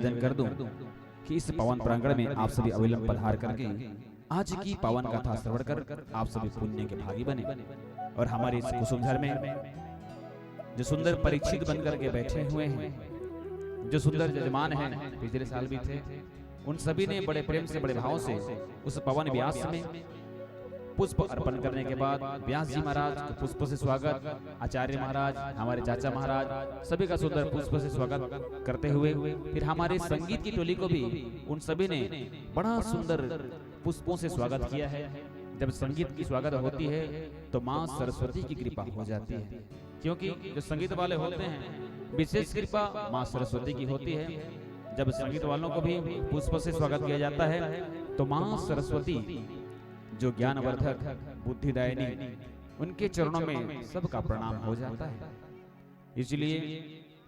निवेदन कर दूं कि इस पावन प्रांगण में आप सभी अविलंब पधार करके आज की पावन कथा श्रवण कर आप सभी पुण्य के भागी बने और हमारे इस कुसुम घर में जो सुंदर परीक्षित बनकर के बैठे हुए हैं, जो सुंदर जजमान हैं, पिछले साल भी थे, उन सभी ने बड़े प्रेम से बड़े भाव से उस पवन व्यास में पुष्प अर्पण करने के बाद व्यास जी महाराज को पुष्प से स्वागत, आचार्य महाराज, हमारे चाचा महाराज सभी का सुंदर पुष्प से स्वागत करते हुए फिर हमारे संगीत की टोली को भी उन सभी ने बड़ा सुंदर पुष्पों से स्वागत किया है। जब संगीत की स्वागत होती है तो माँ सरस्वती की कृपा हो जाती है, क्योंकि जो संगीत वाले होते हैं विशेष कृपा माँ सरस्वती की होती है। जब संगीत वालों को भी पुष्प से स्वागत किया जाता है तो माँ सरस्वती जो ज्ञानवर्धक बुद्धिदायिनी, उनके चरणों में सबका प्रणाम हो जाता है। इसलिए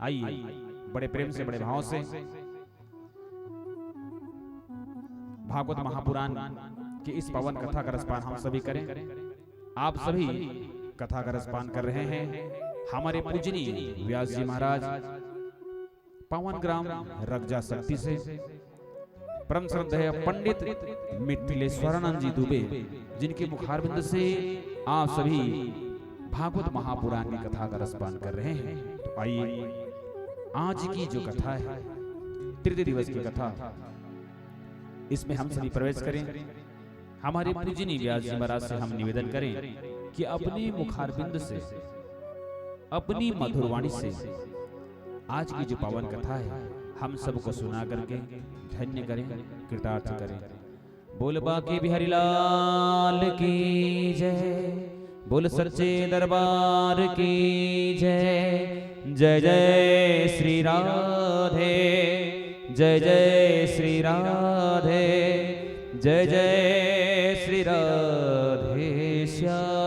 आइए बड़े प्रेम से बड़े भाव से भागवत महापुराण की इस पावन कथा का रसपान हम सभी करें। आप सभी कथा का रसपान कर रहे हैं हमारे पूजनीय व्यास जी महाराज पावन ग्राम रगजा शक्ति से परम श्रद्धेय पंडित मिथिलेश्वरानंद जी दुबे, जिनके मुखारबिंद से आप सभी भागवत महापुराण की कथा का रसपान कर रहे हैं। तो आइए आज की जो कथा है, तृतीय दिवस की कथा, इसमें हम सभी प्रवेश करें। हमारे पूजनीय व्यास जी महाराज से हम निवेदन करें कि अपने मुखारबिंद से, अपनी मधुर वाणी से आज की जो पावन कथा है हम सबको सुना करके धन्य करें, कृतार्थ करें। बोल बाके बिहारी लाल की जय, बोल सच्चे दरबार की जय। जय जय श्री राधे, जय जय श्री राधे, जय जय श्री राधे श्याम।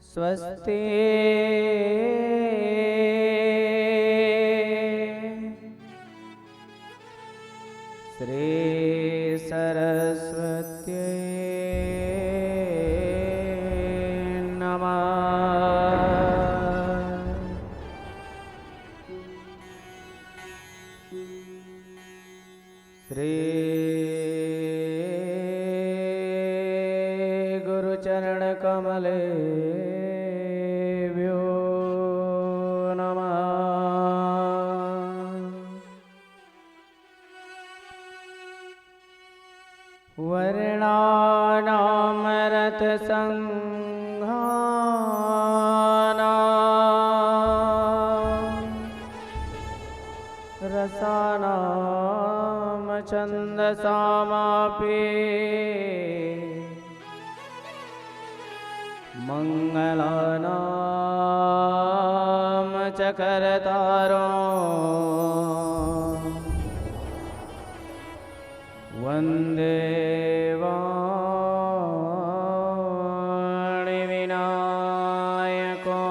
स्वस्ति श्री सरस्वती नमः। श्री गुरुचरण कमले वर्ण वर्णानामरथ संघाना रसानाम छन्दसामापि मंगलानाम च करतारो वन्दे वाणि विनायको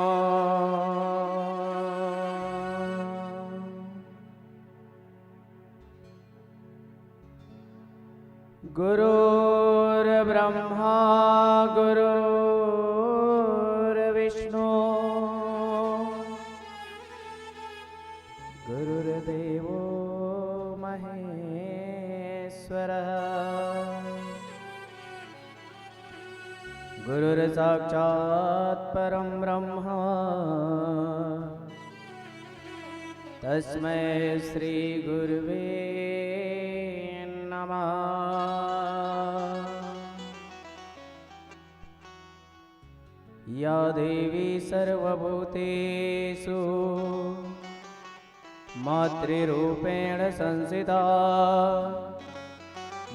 गुरुर्ब्रह्मा गुरुर्विष्णु गुरुर्देवो महेश्वरः गुरुर्साक्षात् परं ब्रह्म तस्मै श्री गुरुवे नमः। या देवी सर्वभूतेषु मातृरूपेण संस्थिता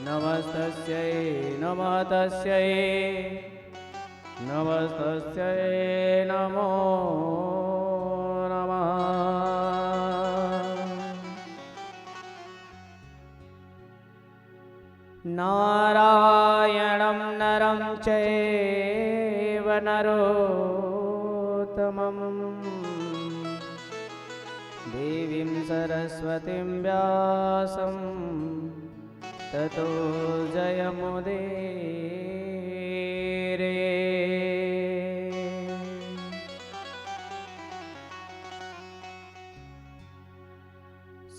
नमस्तस्यै नमस्तस्यै नमस्तस्यै नमो नमः। नारायणं नरं चैव नरोत्तमं देवीं सरस्वतीं व्यासं ततो जयमुदीरये।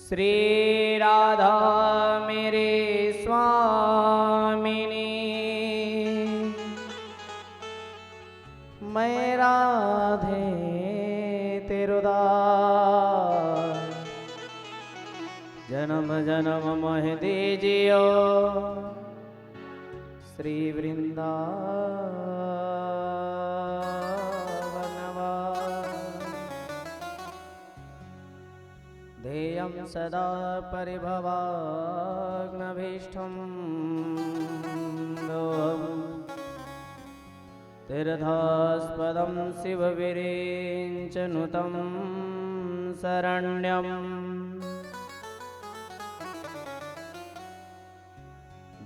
श्री राधा मेरे स्वामिनी मैं राधे तेरुदास जन्म जन्म मोह दीजियो श्री वृंदावनवास। ध्येयं सदा परिभवाग्नभीष्टं तीर्थास्पदं शिवविरिञ्चनुतं शरण्यम्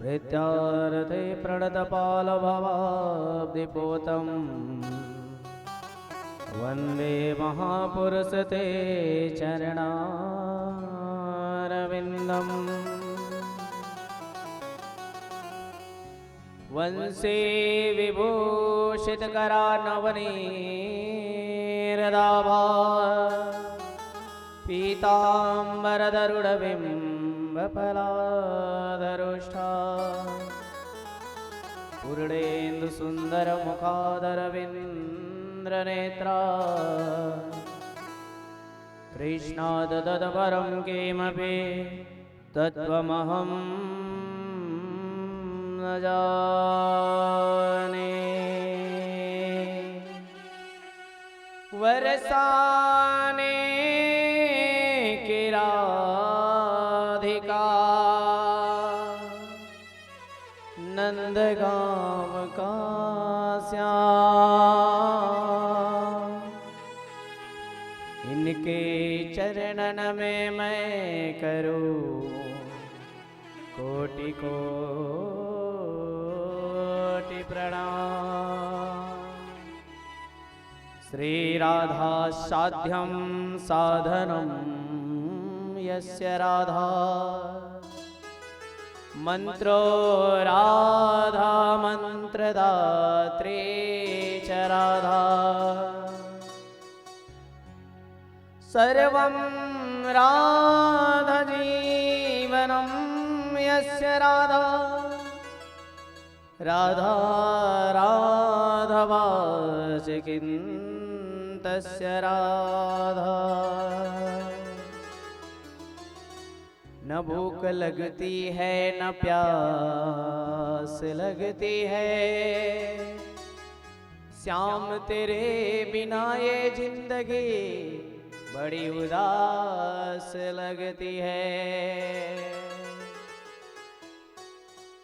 भृत्यार्थे प्रणतपालभवाब्धिपोतं वन्दे महापुरुष ते चरणारविन्दम्। वंशे विभूषितकरानवनीरदाभा पीताम्बरधरुडबिम्बफलाधरुष्ठा पूर्णेन्दुसुन्दरमुखादरविन्द्रनेत्रा कृष्णात् तदपरं किमपि तत्त्वमहं न जाने। वरसाने की राधिका नंदगांव का श्याम इनके चरणन में मैं करूं कोटि कोटि प्रणाम। श्री राधा साध्यं साधनं यस्य राधा मंत्रो राधा मंत्रदात्री च राधा सर्वं राधा जीवनं यस्य राधा राधा राधवाचिकिं तस्य राधा। न न भूख लगती है न प्यास लगती है, श्याम तेरे बिना ये जिंदगी बड़ी उदास लगती है।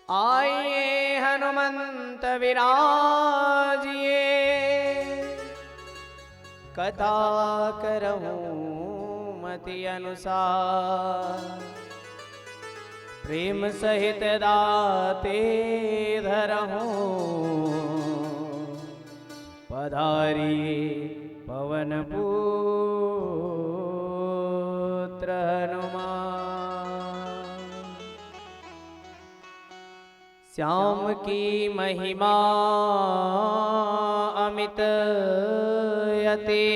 आइए हनुमंत विराजिए, कथा करहूँ मति अनुसार, प्रेम सहित दाते धरहूँ, पधारिए पवन पुत्र हनुमान। श्याम की महिमा अमित यते,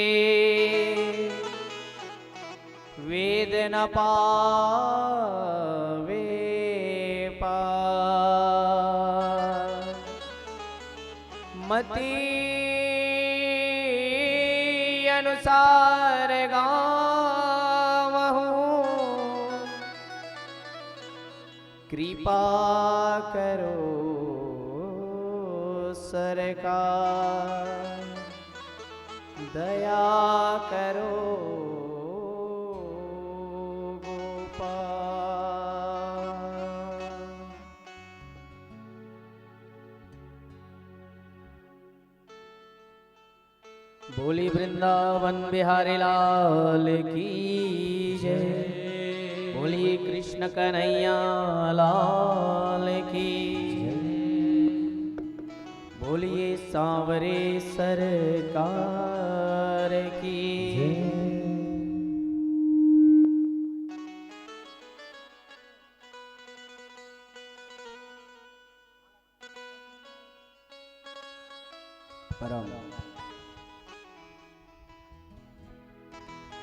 वेद न पावे पार, मति अनुसार गावहूँ, कृपा करो सरकार, दया करो गोपाल। बोली वृंदावन बिहारी लाल की जय, बोलिए कृष्ण कन्हैया लाल की जय, बोलिए सांवरे सरकार की जय। परम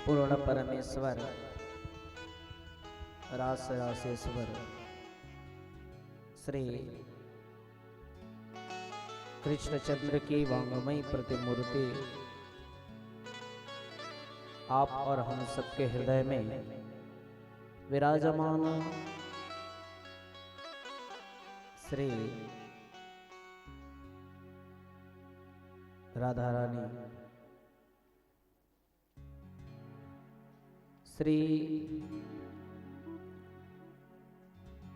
पूर्ण परमेश्वर रास रासेश्वर श्री कृष्णचंद्र की वांगमयी प्रतिमूर्ति आप और हम सबके हृदय में विराजमान श्री राधा रानी श्री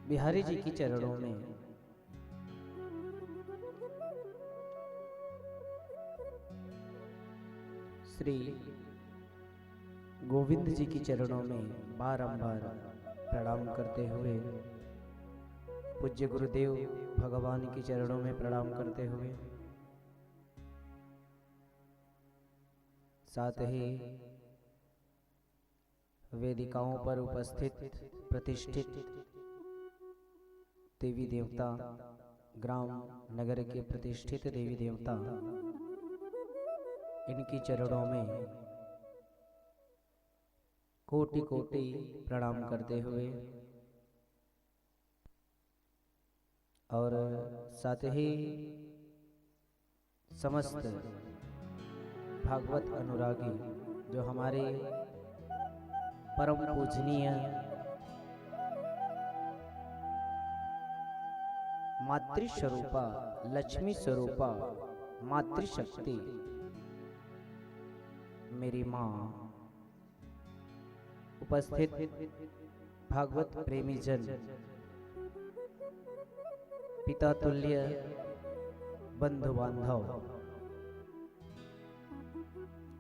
बिहारी जी की चरणों में श्री गोविंद जी की चरणों में बारंबार प्रणाम करते हुए, पूज्य गुरुदेव भगवान की चरणों में प्रणाम करते हुए, साथ ही वेदिकाओं पर उपस्थित प्रतिष्ठित देवी देवता, ग्राम नगर के प्रतिष्ठित देवी देवता, इनकी चरणों में कोटि कोटि प्रणाम करते हुए और साथ ही समस्त भागवत अनुरागी जो हमारे परम पूजनीय मातृस्वरूपा लक्ष्मी स्वरूपा मातृशक्ति मेरी माँ, उपस्थित भागवत प्रेमी जन, पिता तुल्य बंधु बांधव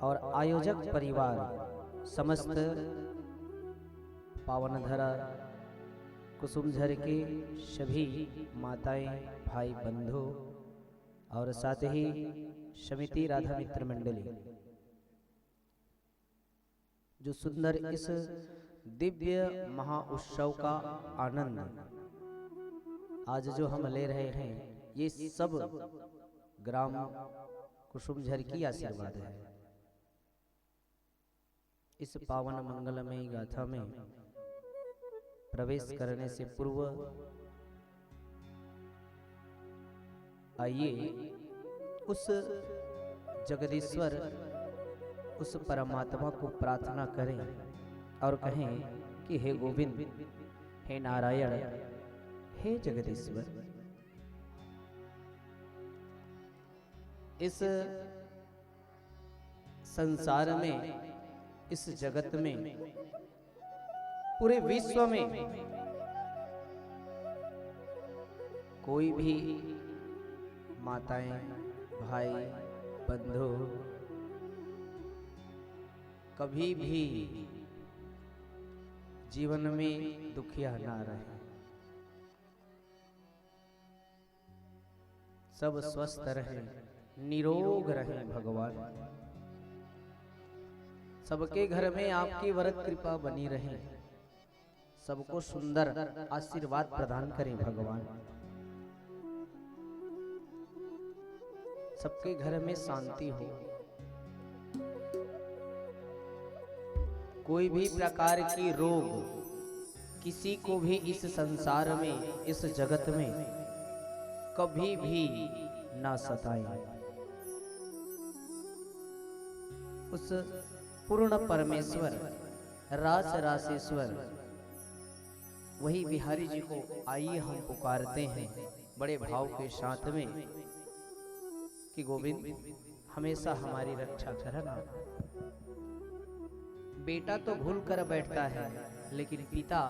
और आयोजक परिवार, समस्त पावनधरा कुसुमझर के सभी माताएं, भाई, बंधु और साथ ही समिति राधा मित्र मंडली, जो सुंदर इस दिव्य महा उत्सव का आनंद आज जो हम ले रहे हैं, ये सब ग्राम कुसुमझर की आशीर्वाद है। इस पावन मंगलमयी गाथा में प्रवेश करने से पूर्व आइए उस जगदीश्वर, उस परमात्मा को प्रार्थना करें और कहें कि हे गोविंद, हे नारायण, हे जगदीश्वर, इस संसार में, इस जगत में, पूरे विश्व में कोई भी माताएं, भाई, बंधु कभी भी जीवन में दुखिया ना रहे, सब स्वस्थ रहे, निरोग रहे भगवान। सबके घर में आपकी वरद कृपा बनी रहे, सबको सुंदर आशीर्वाद प्रदान करें भगवान। सबके घर में शांति हो, कोई भी प्रकार की रोग किसी को भी इस संसार में, इस जगत में कभी भी ना सताए। उस पूर्ण परमेश्वर, रास रासेश्वर, वही बिहारी जी को आइए हम पुकारते हैं बड़े भाव के साथ में कि गोविंद हमेशा हमारी रक्षा करना। बेटा तो भूल कर बैठता है, लेकिन पिता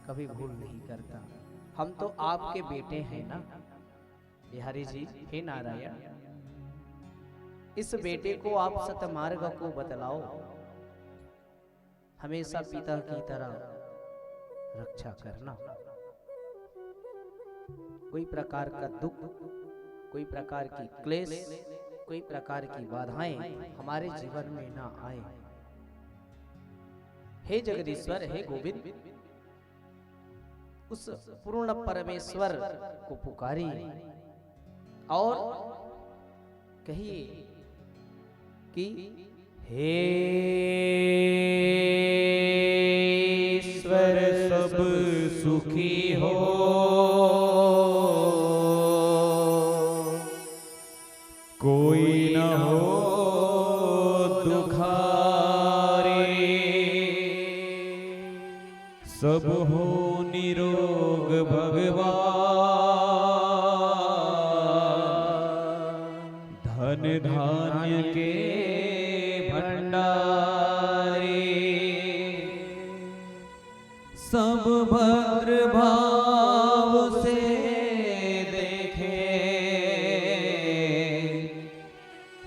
कभी भूल नहीं करता। हम तो आपके बेटे हैं ना बिहारी जी, हे नारायण, इस बेटे को आप सतमार्ग को बतलाओ, हमेशा पिता की तरह रक्षा करना। कोई प्रकार का दुख, कोई प्रकार की क्लेश, कोई प्रकार की बाधाएं हमारे जीवन में ना आए। हे जगदीश्वर, हे गोविंद, उस पूर्ण परमेश्वर को पुकारिए और कहिए कि हे ईश्वर सब सुखी हो, कोई न हो दुखारे, सब हो निरोग भगवान। धन धान्य के भंडारे, सब भद्र भाव से देखे,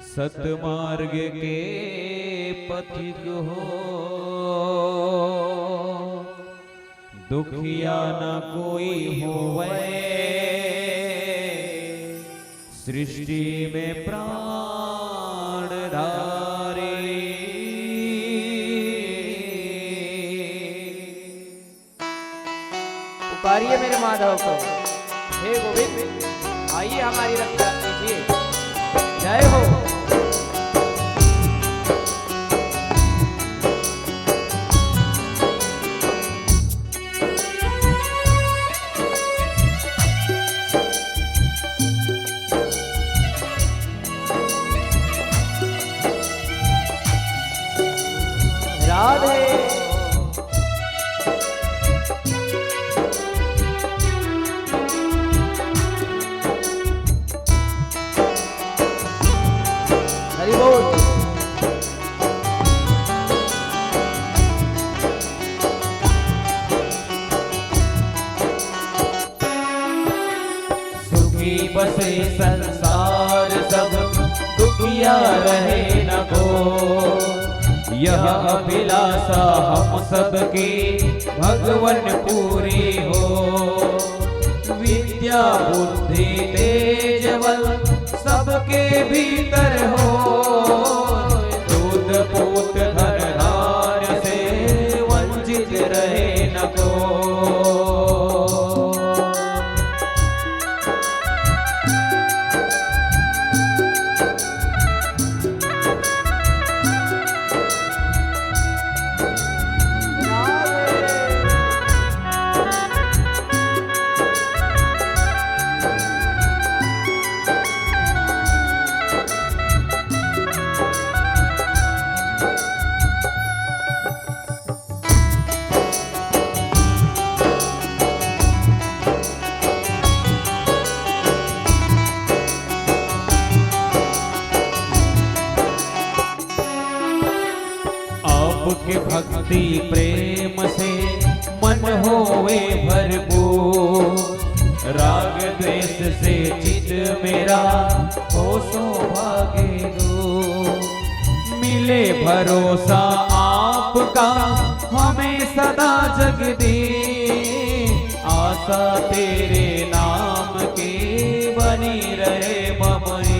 सतमार्ग के पथिक हो। दुखिया न कोई होवे, सृष्टि में प्राण धारे। पुकारिए मेरे माधव को, हे गोविंद आइए हमारी रक्षा कीजिए। जय हो। राधे हरि बोल। सुखी बसे संसार सब, दुखिया रहे न को। यह अभिलाषा हम सबकी भगवन पूरी हो। विद्या बुद्धि तेज बल सबके भीतर हो। दूध पूत धन धान्य से वंचित रहे न को। भक्ति प्रेम से मन होवे भरपूर, राग द्वेष से चित मेरा हो सौभाग्य दो। मिले भरोसा आपका हमें सदा जगदीश, आशा तेरे नाम की बनी रहे ममरी।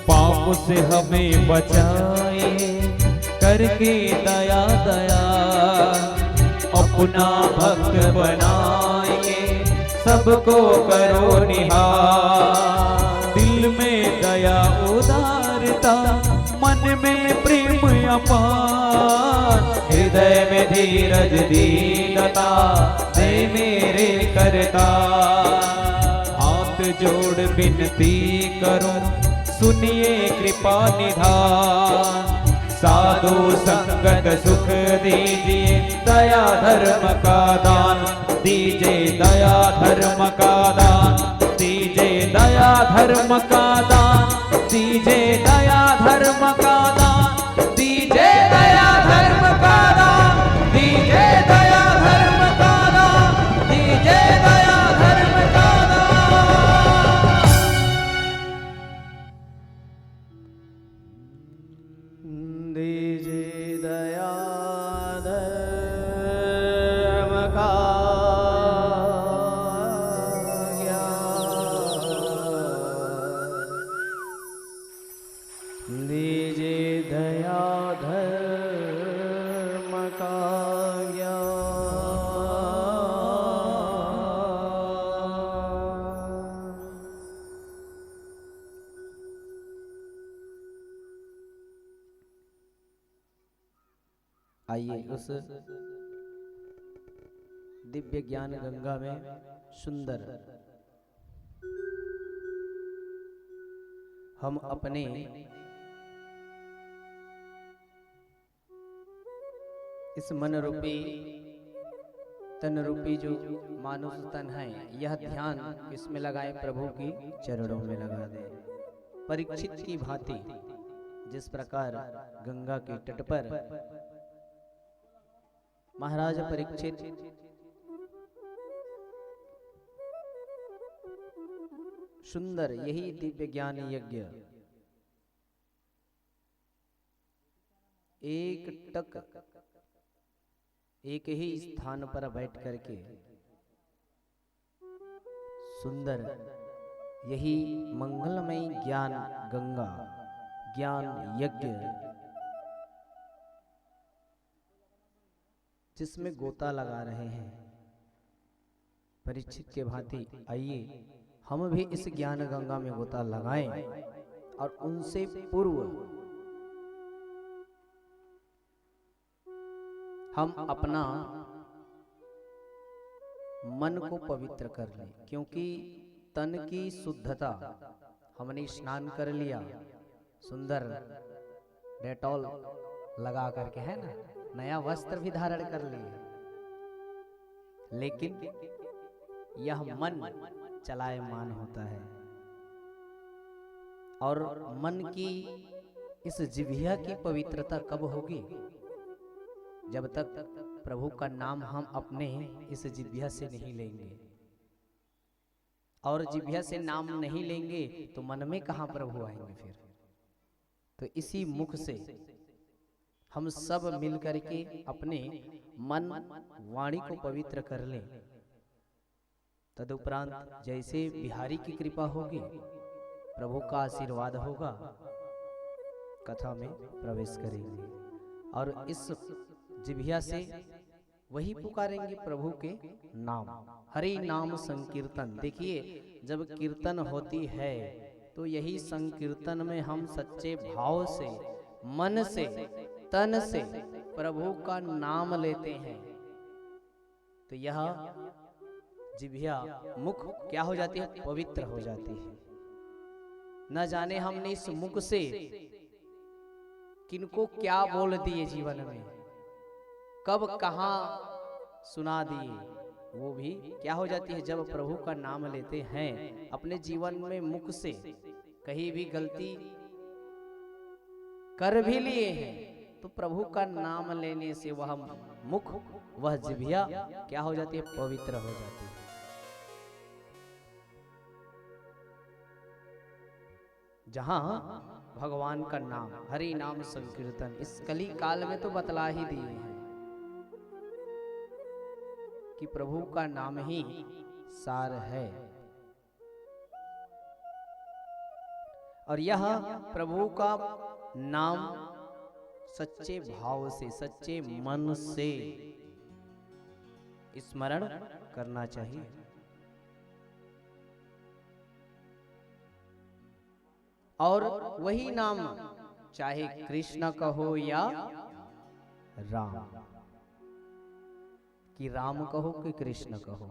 पाप से हमें बचाए करके दया दया, अपना भक्त बनाए सबको करो निहार। दिल में दया उदारता, मन में प्रेम अपार, हृदय में धीरज दीनता दे मेरे करता। जोड़ विनती करूं सुनिए कृपा निधान, साधु संगत सुख दीजिए दया धर्म का दान, दीजिए दया धर्म का दान, दीजिए दया धर्म का दान, दीजिए दया धर्म का दान, दीजिए दया धर्म का दान, दीजिए दया धर्म का दान, दीजिए दया धर्म का दान। आइए उस दिव्य ज्ञान गंगा में सुंदर हम अपने इस मन रूपी तन रूपी जो मानुष तन है, यह ध्यान इसमें लगाए, प्रभु की चरणों में लगा दे। परीक्षित की भांति जिस प्रकार गंगा के तट पर महाराज परीक्षित सुंदर यही दिव्य ज्ञान यज्ञ एक टक एक ही स्थान पर बैठ करके सुंदर यही मंगलमय ज्ञान गंगा ज्ञान यज्ञ जिसमें गोता लगा रहे हैं परीक्षित के भांति, आइए हम भी इस ज्ञान गंगा में गोता लगाएं और उनसे पूर्व हम अपना मन को पवित्र कर लें, क्योंकि तन की शुद्धता हमने स्नान कर लिया, सुंदर डेटॉल लगा करके, है ना, नया वस्त्र भी धारण कर लिया, लेकिन यह मन चलायमान होता है और मन की इस जिह्वा की पवित्रता कब होगी? जब तक प्रभु का नाम हम अपने इस जिह्वा से नहीं लेंगे, और जिह्वा से नाम नहीं लेंगे तो मन में कहाँ प्रभु आएंगे फिर? तो इसी मुख से हम सब मिल करके अपने मन वाणी को पवित्र कर लें। तदुपरांत जैसे बिहारी की कृपा होगी, प्रभु का आशीर्वाद होगा, कथा में प्रवेश करेंगे और इस जिह्वा से वही पुकारेंगे प्रभु के नाम, हरि नाम संकीर्तन। देखिए, जब कीर्तन होती है तो यही संकीर्तन में हम सच्चे भाव से मन से तन से प्रभु का नाम लेते हैं तो यह जिह्वा मुख क्या हो जाती है? पवित्र हो जाती है। न जाने हमने इस मुख से किनको क्या बोल दिए जीवन में, कब कहां सुना दिए, वो भी क्या हो जाती है? जब प्रभु का नाम लेते हैं अपने जीवन में मुख से कहीं भी गलती कर भी लिए हैं तो प्रभु का नाम लेने से वह मुख, वह जिह्वा क्या हो जाती है? पवित्र हो जाती है। जहां भगवान का नाम, हरि नाम संकीर्तन इस कली काल में तो बतला ही दिए हैं कि प्रभु का नाम ही सार है। और यह प्रभु का नाम सच्चे भाव से, सच्चे मन से स्मरण करना चाहिए। और वही नाम चाहे कृष्ण कहो या राम, कि राम कहो कि कृष्ण कहो,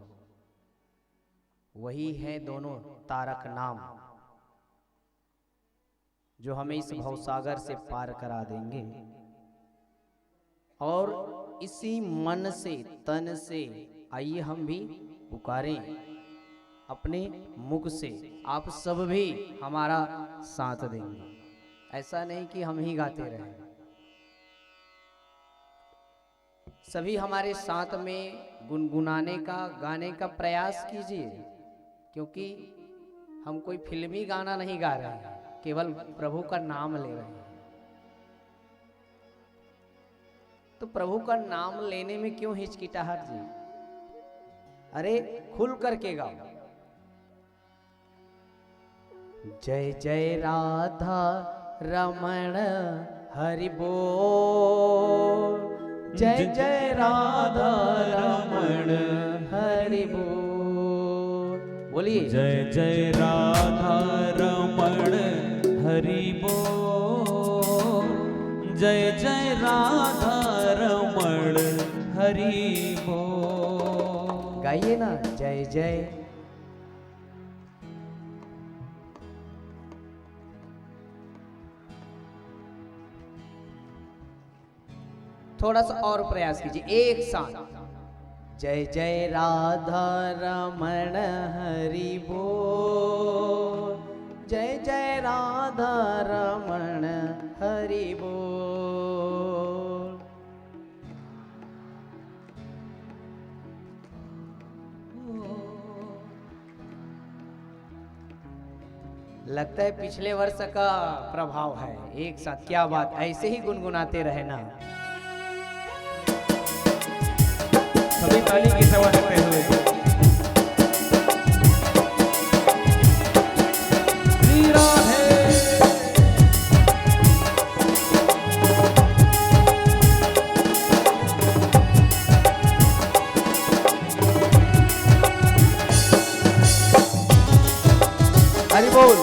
वही है दोनों तारक नाम जो हमें इस भवसागर से पार करा देंगे। और इसी मन से तन से आइए हम भी पुकारें अपने मुख से, आप सब भी हमारा साथ देंगे। ऐसा नहीं कि हम ही गाते रहें, सभी हमारे साथ में गुनगुनाने का, गाने का प्रयास कीजिए, क्योंकि हम कोई फिल्मी गाना नहीं गा रहे हैं, केवल प्रभु का नाम ले रहे हैं। तो प्रभु का नाम लेने में क्यों हिचकिटाहट जी? अरे खुल करके गाओ। जय जय राधा रमण हरि बोल, जय जय राधा रमण हरि बोल। बोलिए जय जय राधा रमण हरि बोल, जय जय राधा रमण हरि बोल। गाइए ना, जय जय। थोड़ा सा और प्रयास कीजिए एक साथ। जय जय राधा रमण हरि बोल, जय जय राधा रमण हरि बोल। लगता है पिछले वर्ष का प्रभाव है। एक साथ, क्या बात, ऐसे ही गुनगुनाते रहे ना। सभी ताली की सेवा करते हुए श्री राधे। हरि बोल।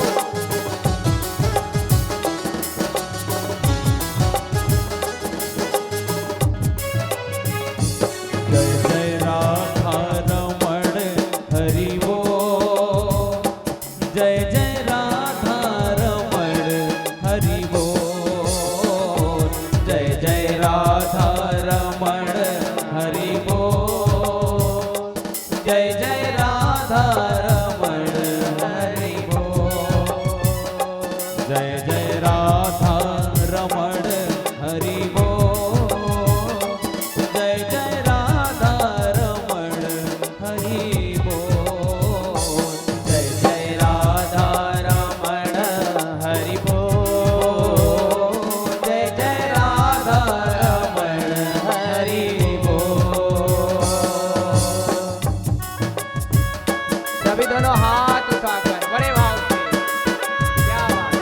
सभी दोनों हाथ उठाकर बड़े भाव से, क्या बात।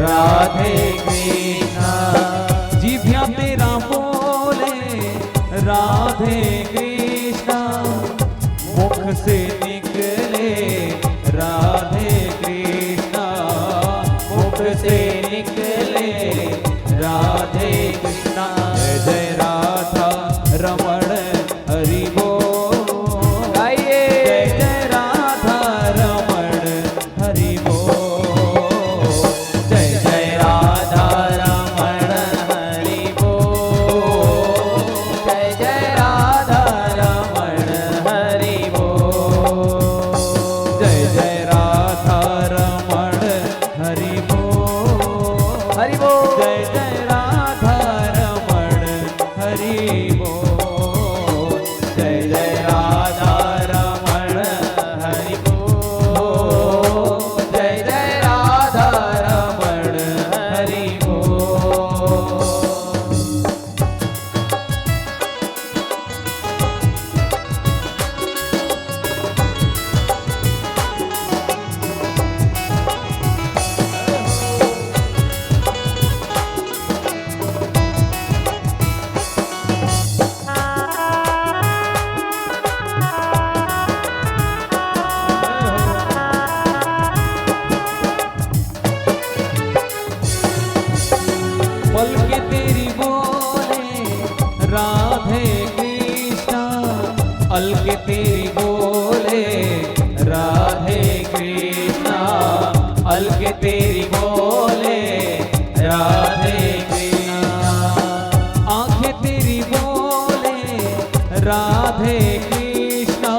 राधे कृष्णा। जीभ्या तेरा बोले राधे कृष्णा, मुख से निकले राधे कृष्णा, मुख से निकले राधे कृष्णा। जय जय राधा रमण हरि बोल, गाइए जय जय राधा रमण हरि बोल, जय जय राधा रमण हरि बोल, जय जय राधा रमण हरि बोल, जय जय राधा रमण हरि बोल, हरि बोल, जय जय राधा रमण हरि बोल, जय जय राधा रमण हरि बोल, जय जय राधा रमण हरि बोल। पल के तेरी बोले राधे कृष्णा, अल के तेरी बोले राधे कृष्णा, अल के तेरी बोले राधे कृष्णा। आंखें तेरी बोले राधे कृष्णा,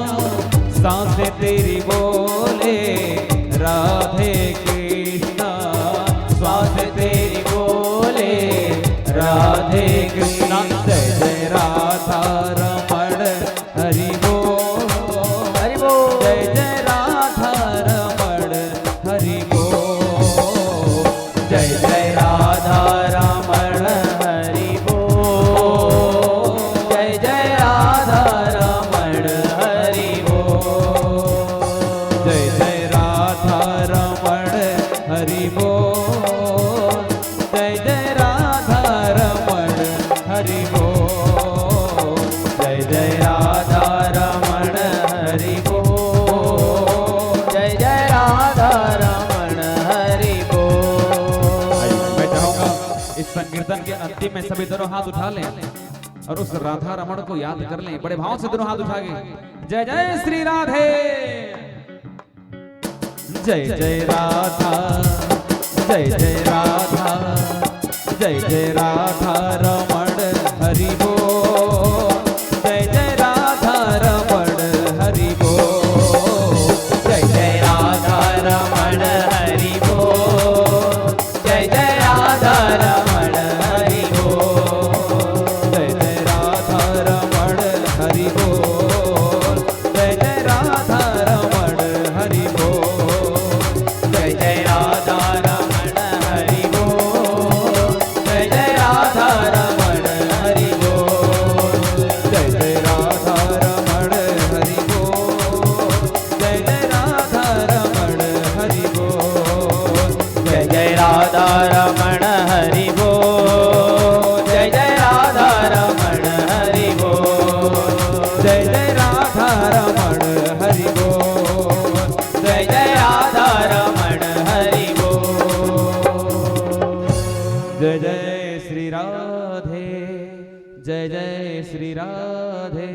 सांसें तेरी बोले राधे कृष्णा, श्वास तेरी बोले राधे कृष्णा। जय जय राधा रमण हरि बोल, हरि बोल, जय जय राधा रमण हरि बोल, जय जय राधा रमण हरि बोल, जय जय राधा रमण हरि बोल, जय जय राधा रमण हरि बोल, जय जय राधा रमण हरि बोल, जय जय राधा रमण हरि बोल, जय जय राधा रमण हरि बोल। मैं चाहूंगा इस संकीर्तन के अंतिम में सभी दोनों हाथ उठा लें और उस राधा रमण को याद कर लें। बड़े भाव से दोनों हाथ उठा के जय जय श्री राधे, जय जय राधा, जय जय राधा, जय जय राधा रमण हरि बोल, जय जय राधा रमण हरि बोल, जय जय राधा रमण हरि बोल, जय जय राधा रमण हरि बोल, जय जय राधा रमण हरि बोल, जय जय राधा रमण हरि बोल, जय जय राधा रमण हरि बोल, जय जय राधा रमण हरि बोल, जय जय राधा रमण हरि बोल, जय जय राधा रमण हरि बोल, जय जय राधा रमण हरि बोल, जय जय राधा रमण हरि बोल, जय जय राधा रमण हरि बोल, जय जय राधा रमण हरि बोल। जय जय श्री राधे, जय जय श्री राधे,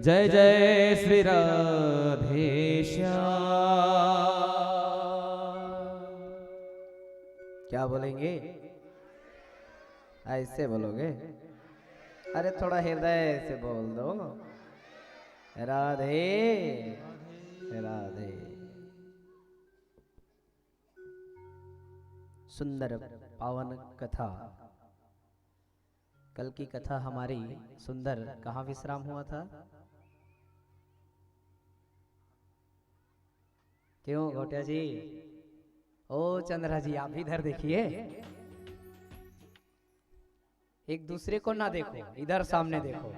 जय जय श्री राधे श्याम। क्या बोलेंगे? ऐसे बोलोगे? अरे थोड़ा हृदय से बोल दो, राधे राधे। सुंदर पावन कथा, कल की कथा हमारी सुंदर कहाँ विश्राम हुआ था? क्यों घोटिया जी? ओ चंद्रा जी, आप इधर देखिए, एक दूसरे को ना देखो, इधर सामने देखो,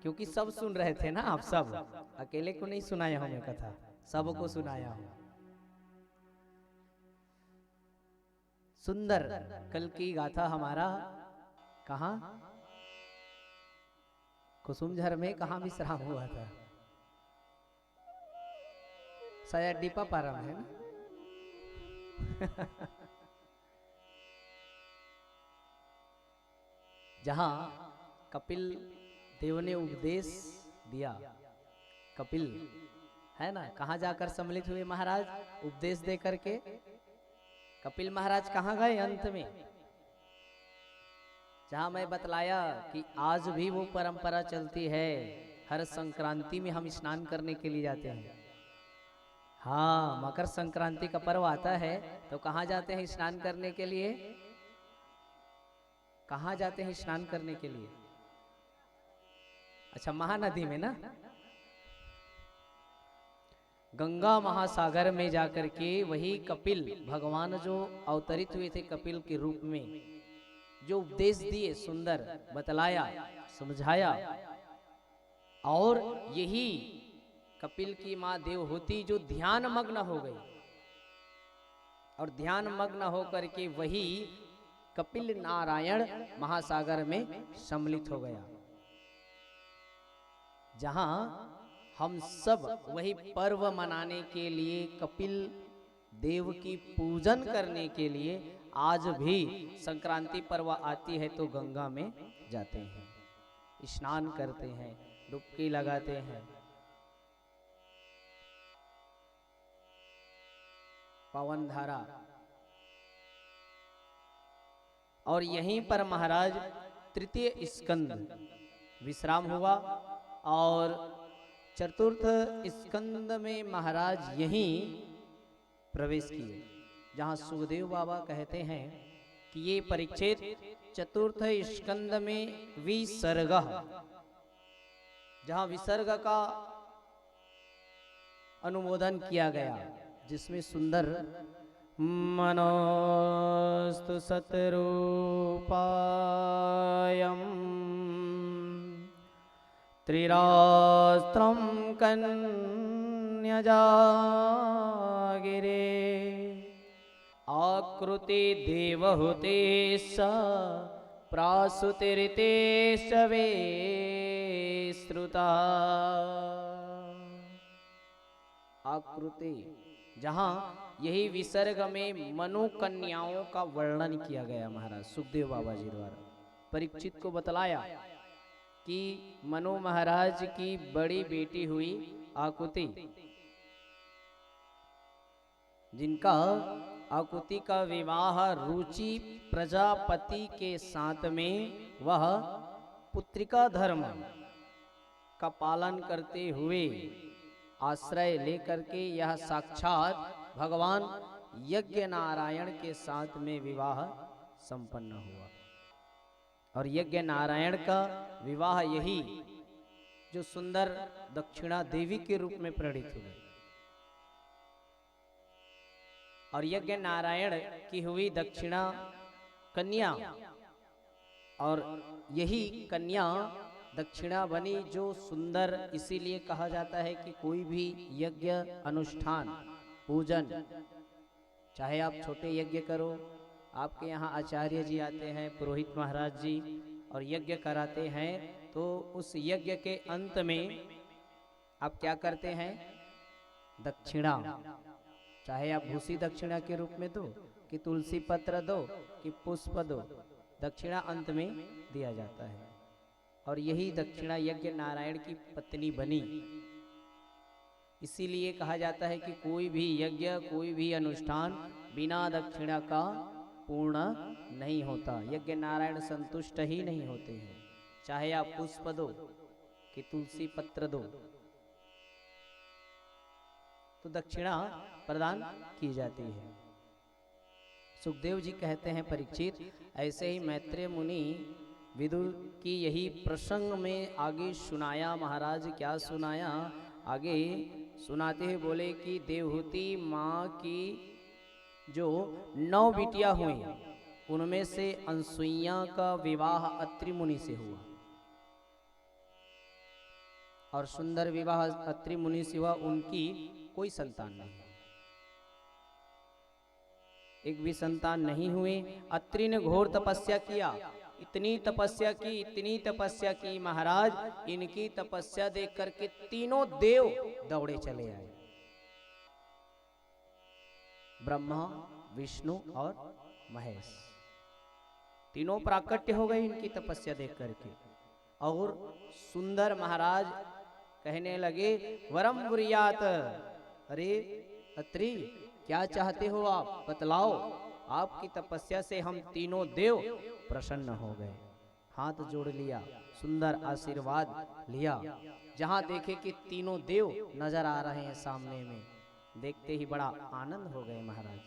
क्योंकि सब सुन रहे थे ना। आप सब अकेले को नहीं सुनाया हूं मैं कथा, सबको सुनाया हूं। सुंदर कल की गाथा हमारा कहाँ कुसुमझर में कहाँ विश्राम हुआ था, शायद डीपा पारा में है ना। जहां कपिल देव ने उपदेश दिया, कपिल है ना, कहां जाकर सम्मिलित हुए महाराज उपदेश दे करके। कपिल महाराज कहां गए अंत में, जहां मैं बतलाया कि आज भी वो परंपरा चलती है, हर संक्रांति में हम स्नान करने के लिए जाते हैं। हाँ, मकर संक्रांति का पर्व आता है तो कहां जाते हैं स्नान करने के लिए, कहां जाते हैं स्नान करने के लिए? अच्छा, महानदी में ना, गंगा महासागर में जाकर के वही कपिल भगवान जो अवतरित हुए थे कपिल के रूप में, जो उपदेश दिए, सुंदर बतलाया, समझाया, और यही कपिल की मां देवहूति जो ध्यान मग्न हो गई, और ध्यान मग्न होकर के वही कपिल नारायण महासागर में सम्मिलित हो गया। जहां हम सब वही पर्व मनाने के लिए, कपिल देव की पूजन करने के लिए आज भी संक्रांति पर्व आती है तो गंगा में जाते हैं, स्नान करते हैं, डुबकी लगाते हैं। पावन धारा, और यहीं पर महाराज तृतीय स्कंद विश्राम हुआ, और चतुर्थ स्कंद में महाराज यहीं प्रवेश किए, जहां सुखदेव बाबा कहते हैं कि ये परीक्षित चतुर्थ स्कंद में विसर्ग, जहां विसर्ग का अनुमोदन किया गया, जिसमें सुंदर मनोस्तु सतरूपायं त्रिरास्त्रं कन्यजागिरे आकृति देवहूते स प्रासुतिरिते शवे श्रुता। आकृति, जहां यही विसर्ग में मनु कन्याओं का वर्णन किया गया महाराज सुखदेव बाबा जी द्वारा। परीक्षित को बतलाया कि मनु महाराज की बड़ी बेटी हुई आकुति, जिनका आकुति का विवाह रुचि प्रजापति के साथ में वह पुत्रिका धर्म का पालन करते हुए आश्रय लेकर के यह साक्षात भगवान यज्ञ नारायण के साथ में विवाह संपन्न हुआ। और यज्ञ नारायण का विवाह यही जो सुंदर दक्षिणा देवी के रूप में प्रणीत हुए, और यज्ञ नारायण की हुई दक्षिणा कन्या, और यही कन्या दक्षिणा बनी जो सुंदर, इसीलिए कहा जाता है कि कोई भी यज्ञ अनुष्ठान पूजन, चाहे आप छोटे यज्ञ करो, आपके यहाँ आचार्य जी आते हैं, पुरोहित महाराज जी, और यज्ञ कराते हैं, तो उस यज्ञ के अंत में आप क्या करते हैं? दक्षिणा, चाहे आप भूसी दक्षिणा के रूप में दो, कि तुलसी पत्र दो, कि पुष्प दो, दक्षिणा अंत में दिया जाता है। और यही दक्षिणा यज्ञ नारायण की पत्नी बनी। इसीलिए कहा जाता है कि कोई भी यज्ञ, कोई भी अनुष्ठान बिना दक्षिणा का पूर्ण नहीं होता। यज्ञ नारायण संतुष्ट ही नहीं होते हैं, चाहे आप पुष्प दो कि तुलसी पत्र दो, तो दक्षिणा प्रदान की जाती है। सुखदेव जी कहते हैं परीक्षित, ऐसे ही मैत्रेय मुनि विदुर की यही प्रसंग में आगे सुनाया। महाराज क्या सुनाया? आगे सुनाते हुए बोले कि देवहूति माँ की जो 9 बिटिया हुई, उनमें से अनसुईया का विवाह अत्रि मुनि से हुआ, और सुंदर विवाह अत्रि मुनि से हुआ, उनकी कोई संतान नहीं। एक भी संतान नहीं हुए। अत्रि ने घोर तपस्या किया, इतनी तपस्या की महाराज, इनकी तपस्या देख करके तीनों देव दौड़े चले आए। ब्रह्मा, विष्णु और महेश तीनों प्राकट्य हो गए इनकी तपस्या देख करके। और सुंदर महाराज कहने लगे, वरम बुरियात, अरे अत्रि क्या चाहते हो आप, बतलाओ। आपकी तपस्या से हम तीनों देव प्रसन्न हो गए। हाथ जोड़ लिया, सुंदर आशीर्वाद लिया। जहां देखे कि तीनों देव नजर आ रहे हैं सामने में, देखते ही बड़ा आनंद हो गए महाराज।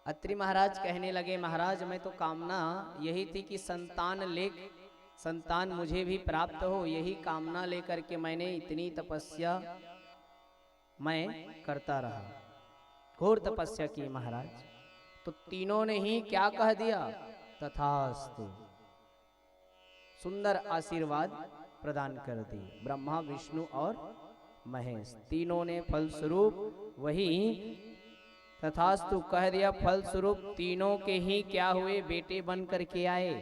अत्रि महाराज कहने लगे, महाराज मैं तो कामना यही थी कि संतान मुझे भी प्राप्त हो, यही कामना लेकर के मैंने इतनी तपस्या मैं करता रहा, घोर तपस्या की महाराज। तो तीनों ने ही क्या कह दिया, तथास्तु, सुंदर आशीर्वाद प्रदान कर दी। ब्रह्मा, विष्णु और महेश तीनों ने फलस्वरूप वही तथास्तु कह दिया। फलस्वरूप तीनों के ही क्या हुए, बेटे बन करके आए।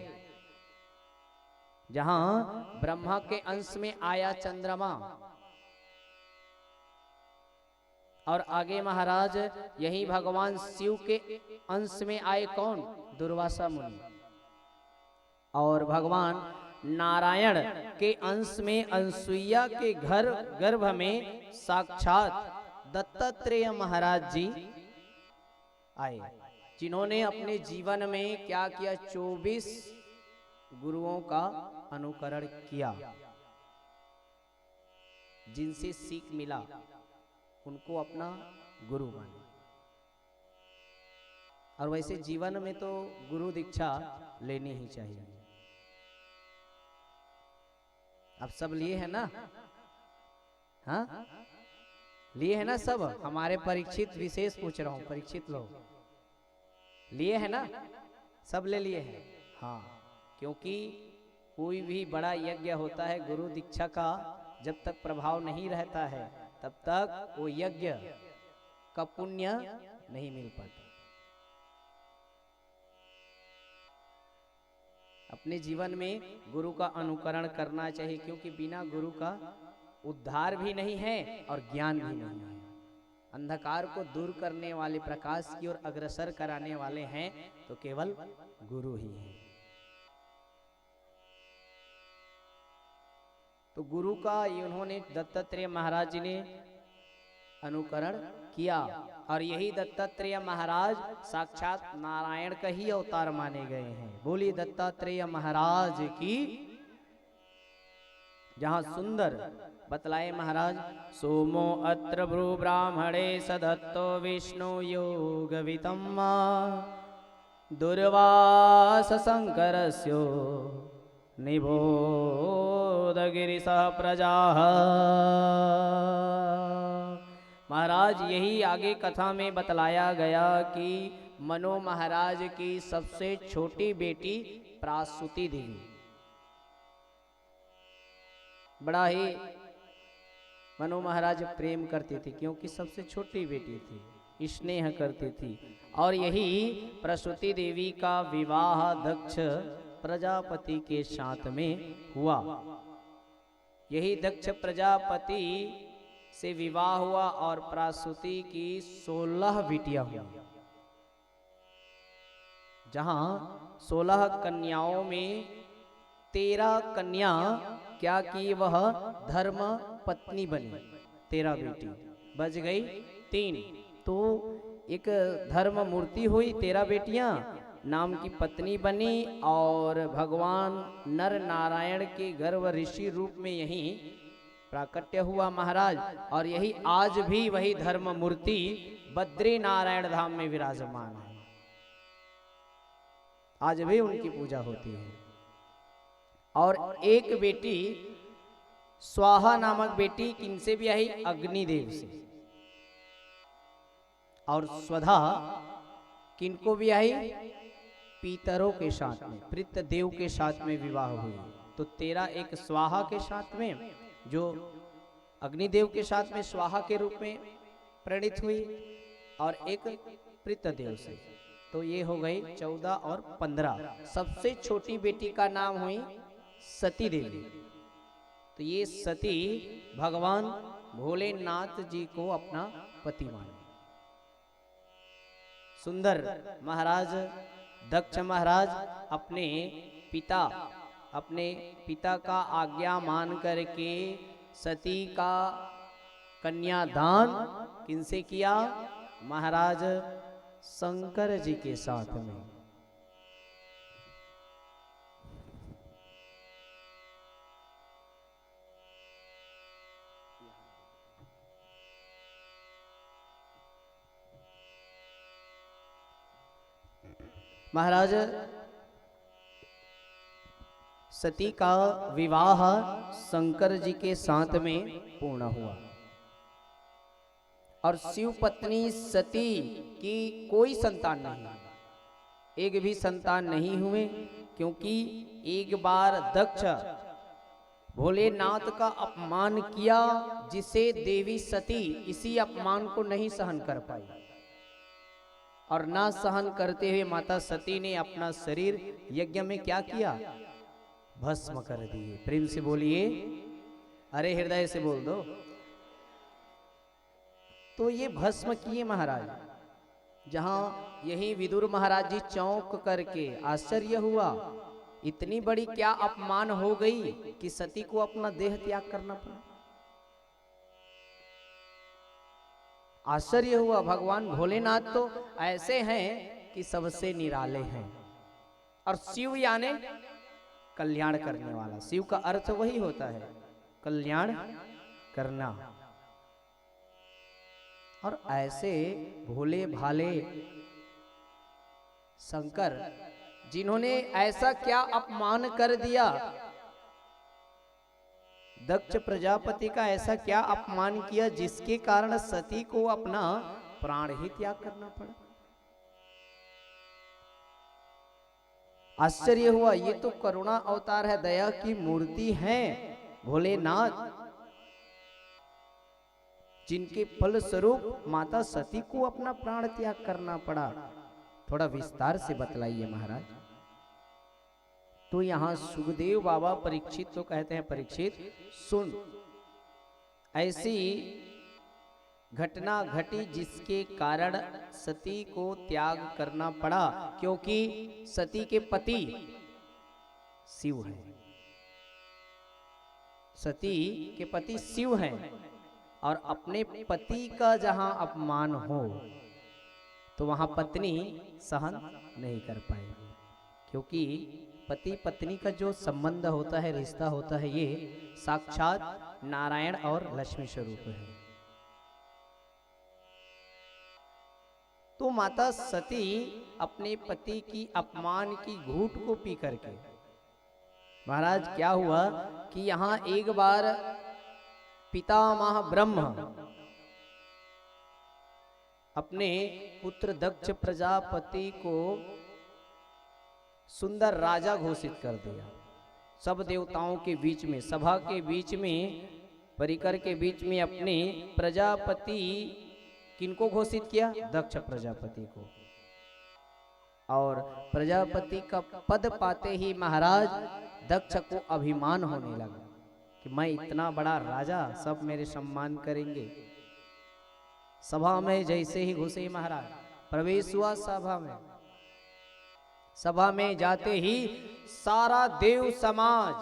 जहां ब्रह्मा के अंश में आया चंद्रमा, और आगे महाराज यही भगवान शिव के अंश में आए कौन, दुर्वासा मुनि। और भगवान नारायण के अंश में अनसुईया के गर्भ में साक्षात दत्तात्रेय महाराज जी आए, जिन्होंने अपने जीवन में क्या किया, 24 गुरुओं का अनुकरण किया। जिनसे सीख मिला उनको अपना गुरु माने। और वैसे जीवन में तो गुरु दीक्षा लेनी ही चाहिए। अब सब लिए है ना, हाँ लिए है ना सब। हमारे परीक्षित विशेष पूछ रहा हूं, परीक्षित लोग लिए है ना, सब ले लिए हैं। हाँ, क्योंकि कोई भी बड़ा यज्ञ होता है, गुरु दीक्षा का जब तक प्रभाव नहीं रहता है तब तक वो यज्ञ का पुण्य नहीं मिल पाता। अपने जीवन में गुरु का अनुकरण करना चाहिए, क्योंकि बिना गुरु का उद्धार भी नहीं है और ज्ञान भी नहीं है। अंधकार को दूर करने वाले, प्रकाश की ओर अग्रसर कराने वाले हैं तो केवल गुरु ही हैं। तो गुरु का उन्होंने दत्तात्रेय महाराज जी ने अनुकरण किया। और यही दत्तात्रेय महाराज साक्षात नारायण का ही अवतार माने गए हैं। बोलिए दत्तात्रेय महाराज की। जहां सुंदर बतलाए महाराज, सोमो अत्र भ्रू ब्राह्मणे सदत्तो विष्णु योग वितम्मा दुर्वास शंकरस्यो निबोध गिरिशः प्रजा। महाराज यही आगे कथा में बतलाया गया कि मनु महाराज की सबसे छोटी बेटी प्रासूति देवी बड़ा ही मनु महाराज प्रेम करते थे, क्योंकि सबसे छोटी बेटी थी, स्नेह करती थी। और यही प्रसूति देवी का विवाह दक्ष प्रजापति के साथ में हुआ। यही दक्ष प्रजापति से विवाह हुआ और प्रासूति की 16 बेटियां हुई। जहां 16 कन्याओं में 13 कन्या क्या की, वह धर्म पत्नी बनी। 13 बेटी बच गई 3, तो एक धर्म मूर्ति हुई, 13 बेटियां नाम की पत्नी बनी। और भगवान नर नारायण के गर्भ ऋषि रूप में यही प्राकट्य हुआ महाराज। और यही आज भी वही धर्म मूर्ति बद्री नारायण धाम में विराजमान है। आज भी उनकी पूजा होती है। और एक बेटी स्वाहा नामक बेटी किनसे भी आई, अग्निदेव से। और स्वधा किनको भी आई, पीतरों के साथ में, पितृदेव के साथ में विवाह हुई। तो 13 एक स्वाहा के साथ में जो अग्निदेव के साथ में स्वाहा के रूप में प्रणीत हुई और एक पृतदेव से। तो ये हो गई 14 और 15। सबसे छोटी बेटी का नाम हुई सती देवी। तो ये सती भगवान भोलेनाथ जी को अपना पति माने। सुंदर महाराज दक्ष महाराज अपने पिता का आज्ञा मान करके सती का कन्यादान किनसे किया? महाराज शंकर जी के साथ में। महाराज सती का विवाह शंकर जी के साथ में पूर्ण हुआ और शिव पत्नी सती की कोई संतान नहीं, एक भी संतान नहीं हुए, क्योंकि एक बार दक्ष भोलेनाथ का अपमान किया, जिसे देवी सती इसी अपमान को नहीं सहन कर पाई और ना सहन करते हुए माता सती ने अपना शरीर यज्ञ में क्या किया? भस्म कर दिए। प्रेम से बोलिए, अरे हृदय से बोल दो। तो ये भस्म किए महाराज। जहां यही विदुर महाराज जी चौंक करके आश्चर्य हुआ, इतनी बड़ी क्या अपमान हो गई कि सती को अपना देह त्याग करना पड़ा। आश्चर्य हुआ। भगवान भोलेनाथ तो ऐसे हैं कि सबसे निराले हैं। और शिव यानी कल्याण करने वाला। शिव का अर्थ वही होता है, कल्याण करना। और ऐसे भोले भाले शंकर, जिन्होंने ऐसा क्या अपमान कर दिया, दक्ष प्रजापति का ऐसा क्या अपमान किया जिसके कारण सती को अपना प्राण ही त्याग करना पड़ा। आश्चर्य हुआ। ये तो करुणा अवतार है, दया की मूर्ति है भोलेनाथ, जिनके फल स्वरूप माता सती को अपना प्राण त्याग करना पड़ा। थोड़ा विस्तार से बतलाइए महाराज। तो यहां सुखदेव बाबा परीक्षित तो कहते हैं, परीक्षित सुन, ऐसी घटना घटी जिसके कारण सती को त्याग करना पड़ा, क्योंकि सती के पति शिव हैं। सती के पति शिव हैं और अपने पति का जहां अपमान हो तो वहां पत्नी सहन नहीं कर पाएगी, क्योंकि पति पत्नी का जो संबंध होता है, रिश्ता होता है, ये साक्षात नारायण और लक्ष्मी स्वरूप है। तो माता सती अपने पति की अपमान की घूंट को पी करके, महाराज क्या हुआ कि यहां एक बार पितामह ब्रह्म अपने पुत्र दक्ष प्रजापति को सुंदर राजा घोषित कर दिया। सब देवताओं के बीच में, सभा के बीच में, परिकर के बीच में अपने प्रजापति किनको घोषित किया? दक्ष प्रजापति को। और प्रजापति का पद पाते ही महाराज दक्ष को अभिमान होने लगा कि मैं इतना बड़ा राजा, सब मेरे सम्मान करेंगे। सभा में जैसे ही घुसे महाराज, प्रवेश हुआ सभा में, सभा में जाते ही सारा देव समाज,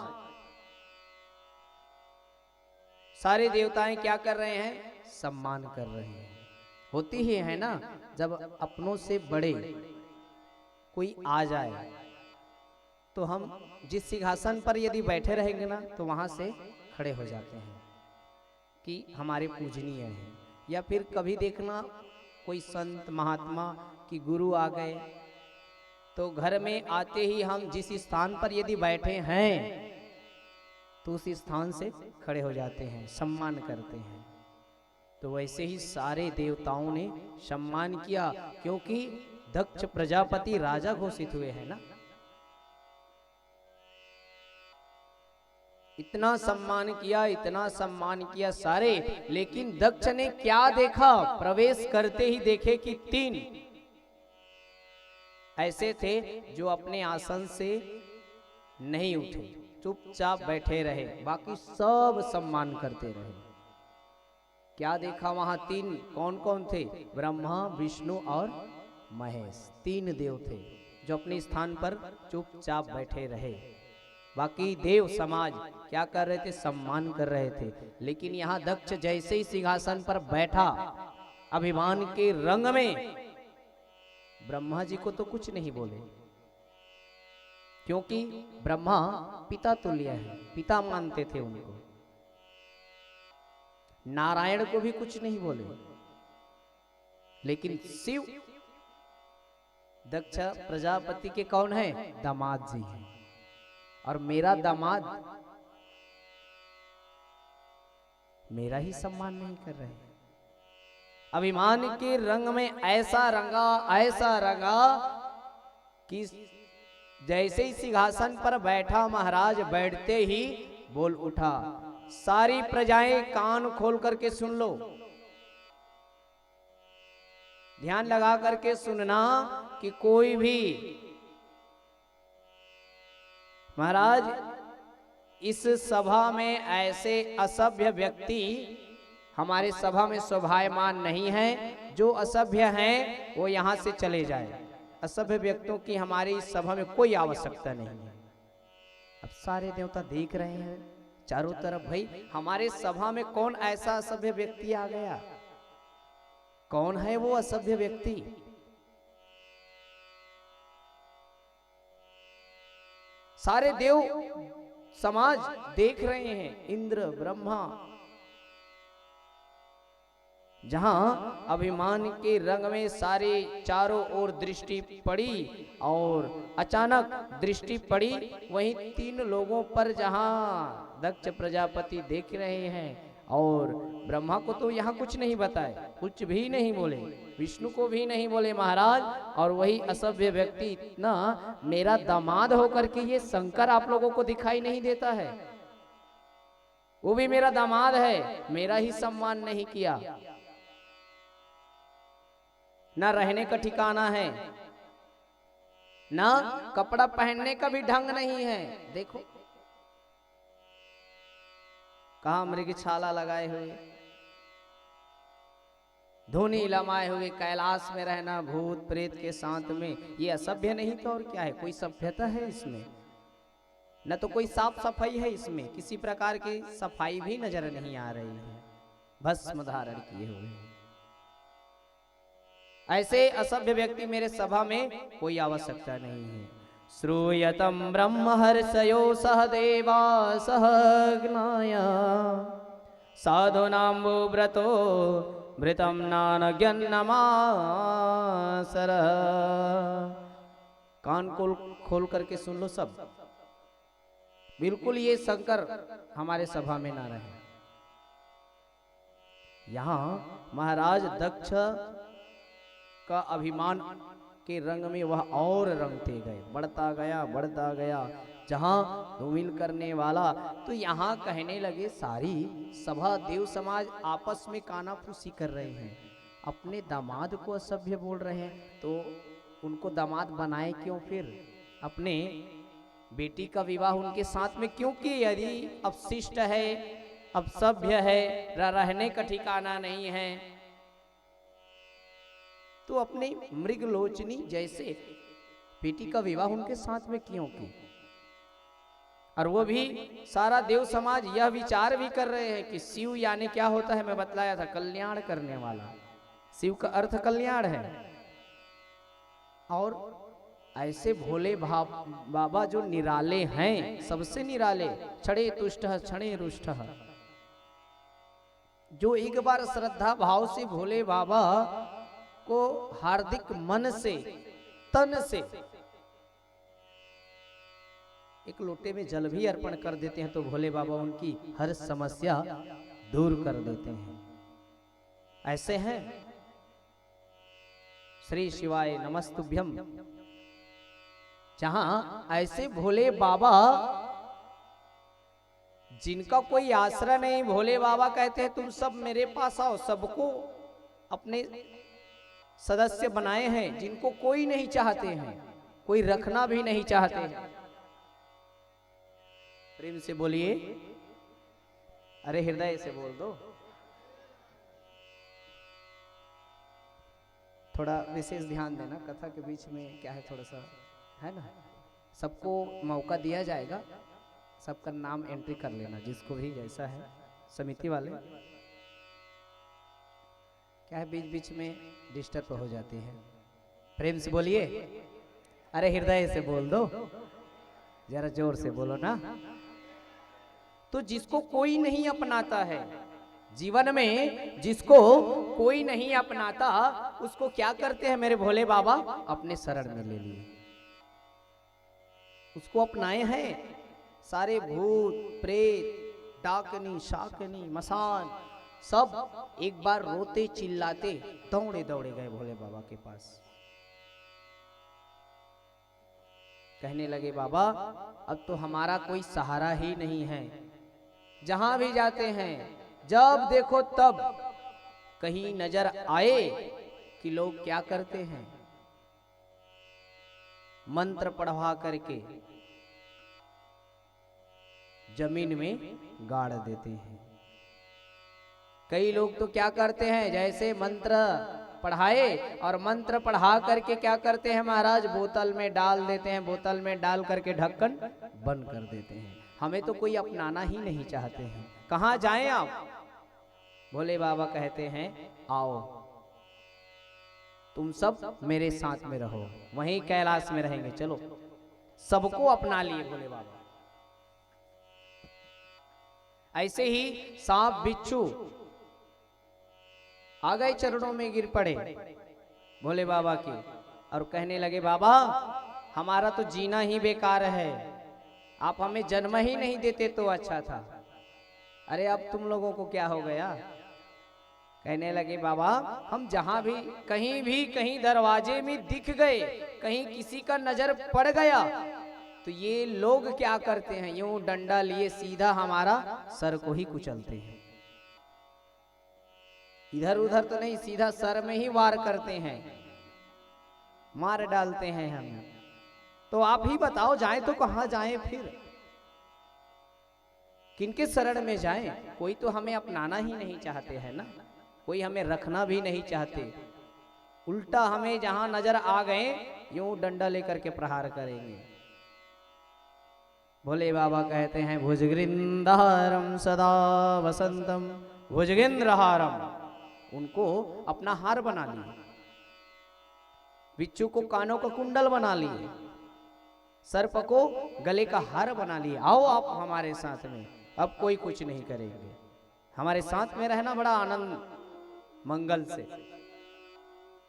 सारे देवताएं क्या कर रहे हैं? सम्मान कर रहे हैं। होती ही है ना, जब अपनों से बड़े कोई आ जाए तो हम जिस सिंहासन पर यदि बैठे रहेंगे ना तो वहां से खड़े हो जाते हैं कि हमारे पूजनीय हैं। या फिर कभी देखना कोई संत महात्मा की गुरु आ गए तो घर में आते ही हम जिस स्थान पर यदि बैठे हैं तो उस स्थान से खड़े हो जाते हैं, सम्मान करते हैं। तो वैसे ही सारे देवताओं ने सम्मान किया, क्योंकि दक्ष प्रजापति राजा घोषित हुए हैं ना। इतना सम्मान किया सारे, लेकिन दक्ष ने क्या देखा? प्रवेश करते ही देखे कि 3 ऐसे थे जो अपने आसन से नहीं उठे, चुपचाप बैठे रहे, बाकी सब सम्मान करते रहे। क्या देखा वहां? 3 कौन कौन थे? ब्रह्मा, विष्णु और महेश, 3 देव थे जो अपने स्थान पर चुपचाप बैठे रहे। बाकी देव समाज क्या कर रहे थे? सम्मान कर रहे थे। लेकिन यहाँ दक्ष जैसे ही सिंहासन पर बैठा, अभिमान के रंग में, ब्रह्मा जी को तो कुछ नहीं बोले, क्योंकि ब्रह्मा पिता तुल्य है, पिता मानते थे उनको। नारायण को भी कुछ नहीं बोले, लेकिन शिव दक्ष प्रजापति के कौन है? दामाद जी हैं। और मेरा दामाद मेरा ही सम्मान नहीं कर रहे। अभिमान के रंग में ऐसा रंगा कि जैसे ही सिंहासन पर बैठा महाराज, बैठते ही बोल उठा, सारी प्रजाएं कान खोल करके सुन लो, ध्यान लगा करके सुनना कि कोई भी महाराज इस सभा में ऐसे असभ्य व्यक्ति हमारे सभा में शोभायमान नहीं है। जो असभ्य हैं वो यहां से चले जाए। असभ्य व्यक्तियों की हमारी इस सभा में कोई आवश्यकता नहीं है। अब सारे देवता देख रहे हैं चारों तरफ, भाई हमारे सभा में कौन ऐसा असभ्य व्यक्ति आ गया? कौन है वो असभ्य व्यक्ति? सारे देव समाज देख रहे हैं, इंद्र, ब्रह्मा, जहां अभिमान के रंग में सारे चारों ओर दृष्टि पड़ी, और अचानक दृष्टि पड़ी वहीं 3 लोगों पर, जहां दक्ष प्रजापति देख रहे हैं। और ब्रह्मा को तो यहाँ कुछ नहीं बताए, कुछ भी नहीं बोले, विष्णु को भी नहीं बोले महाराज। और वही असभ्य व्यक्ति इतना, मेरा दामाद होकर के ये शंकर आप लोगों को दिखाई नहीं देता है? वो भी मेरा दामाद है, मेरा ही सम्मान नहीं किया, ना रहने का ठिकाना है, ना कपड़ा पहनने का भी ढंग नहीं है। देखो कहा मृगछाला लगाए हुए, धोनी लमाए हुए, कैलाश में रहना भूत प्रेत के साथ में, ये असभ्य नहीं तो और क्या है? कोई सभ्यता है इसमें? न तो कोई साफ सफाई है इसमें, किसी प्रकार की सफाई भी नजर नहीं आ रही है, भस्म धारण किए हुए। ऐसे असभ्य व्यक्ति मेरे सभा में कोई आवश्यकता नहीं है। श्रूयतम ब्रह्म हर्षयो सह देवा सह ज्ञाया साधुनाम्बो व्रतो भृतम नान ज्ञानमासर। कान खोल करके सुन लो सब, बिल्कुल ये शंकर हमारे सभा में ना रहे। यहां महाराज दक्ष का अभिमान के रंग में वह और रंगते गए, बढ़ता गया, जहां धूमिल करने वाला। तो यहाँ कहने लगे, सारी सभा देव समाज आपस में कानाफूसी कर रहे हैं, अपने दामाद को असभ्य बोल रहे हैं, तो उनको दामाद बनाए क्यों? फिर अपने बेटी का विवाह उनके साथ में क्यों किए? यदि अपशिष्ट है, अपसभ्य है, रहने का ठिकाना नहीं है, तो अपने मृगलोचनी जैसे बेटी का विवाह उनके साथ में क्यों की? और वो भी सारा देव समाज यह विचार भी कर रहे हैं कि शिव यानी क्या होता है? मैं बतलाया था, कल्याण करने वाला। शिव का अर्थ कल्याण है। और ऐसे भोले बाबा जो निराले हैं, सबसे निराले, क्षणे तुष्ट क्षणे रुष्ट, जो एक बार श्रद्धा भाव से भोले बाबा को हार्दिक मन से, तन से एक लोटे में जल भी अर्पण कर देते हैं, तो भोले बाबा उनकी हर समस्या दूर कर देते हैं। ऐसे हैं श्री शिवाय नमस्तुभ्यम, जहां ऐसे भोले बाबा जिनका कोई आश्रय नहीं, भोले बाबा कहते हैं तुम सब मेरे पास आओ। सबको अपने सदस्य बनाए हैं, जिनको कोई नहीं चाहते हैं, कोई रखना भी नहीं चाहते हैं। प्रेम से बोलिए, अरे हृदय से बोल दो। थोड़ा विशेष ध्यान देना, कथा के बीच में क्या है, थोड़ा सा है ना, सबको मौका दिया जाएगा, सबका नाम एंट्री कर लेना, जिसको भी जैसा है। समिति वाले क्या है, बीच बीच में डिस्टर्ब हो जाती है। प्रेम से बोलिए, अरे हृदय से बोल दो, जरा जोर से बोलो ना। तो जिसको कोई नहीं अपनाता है जीवन में, जिसको कोई नहीं अपनाता, उसको क्या करते हैं मेरे भोले बाबा, अपने शरण में ले लिए, उसको अपनाए हैं। सारे भूत प्रेत डाकनी शाकनी मसान सब एक बार रोते चिल्लाते दौड़े दौड़े गए भोले बाबा के पास। कहने लगे बाबा अब तो हमारा कोई सहारा ही नहीं है। जहां भी जाते हैं, जब देखो तब कहीं नजर आए कि लोग क्या करते हैं, मंत्र पढ़वा करके जमीन में गाड़ देते हैं। कई लोग तो क्या करते हैं, जैसे मंत्र पढ़ाए और मंत्र पढ़ा करके क्या करते हैं महाराज, बोतल में डाल देते हैं, बोतल में डाल करके ढक्कन बंद कर देते हैं। हमें तो कोई अपनाना ही नहीं चाहते हैं। कहाँ जाएं आप? भोले बाबा कहते हैं आओ तुम सब मेरे साथ में रहो, वहीं कैलाश में रहेंगे, चलो। सबको अपना लिए भोले बाबा। ऐसे ही सांप बिच्छू आ गए, चरणों में गिर पड़े भोले बाबा के, और कहने लगे बाबा हमारा तो जीना ही बेकार है, आप हमें जन्म ही नहीं देते तो अच्छा था। अरे अब तुम लोगों को क्या हो गया? कहने लगे बाबा हम जहां भी कहीं दरवाजे में दिख गए, कहीं किसी का नजर पड़ गया, तो ये लोग क्या करते हैं, यूं डंडा लिए सीधा हमारा सर को ही कुचलते हैं। इधर उधर तो नहीं, सीधा सर में ही वार करते हैं, मार डालते हैं हमें। तो आप ही बताओ जाएं तो कहां जाएं फिर, किनके शरण में जाएं? कोई तो हमें अपनाना ही नहीं चाहते है ना, कोई हमें रखना भी नहीं चाहते। उल्टा हमें जहां नजर आ गए यूं डंडा लेकर के प्रहार करेंगे। भोले बाबा कहते हैं भुजगृंदारम सदा वसंतम भुजगेंद्रहारम, उनको अपना हार बना लिए, बिच्छू को कानों का कुंडल बना लिए, सर्प को गले का हार बना लिए। आओ आप हमारे साथ में, अब कोई कुछ नहीं करेंगे, हमारे साथ में रहना बड़ा आनंद मंगल से।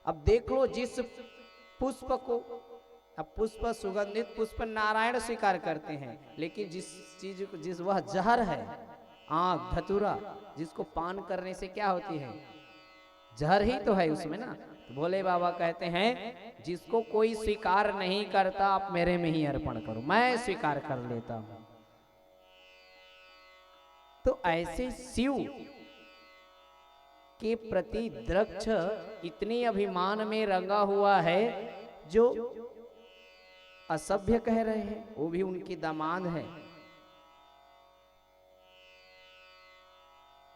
अब देख लो जिस पुष्प को, अब पुष्प सुगंधित पुष्प नारायण स्वीकार करते हैं, लेकिन जिस चीज को, जिस वह जहर है आंख धतूरा, जिसको पान करने से क्या होती है, जहर ही तो है उसमें ना। तो भोले बाबा कहते हैं जिसको कोई स्वीकार नहीं करता आप मेरे में ही अर्पण करो, मैं स्वीकार कर लेता हूं। तो ऐसे शिव के प्रति दक्ष इतने अभिमान में रंगा हुआ है, जो असभ्य कह रहे हैं, वो भी उनकी दामाद है,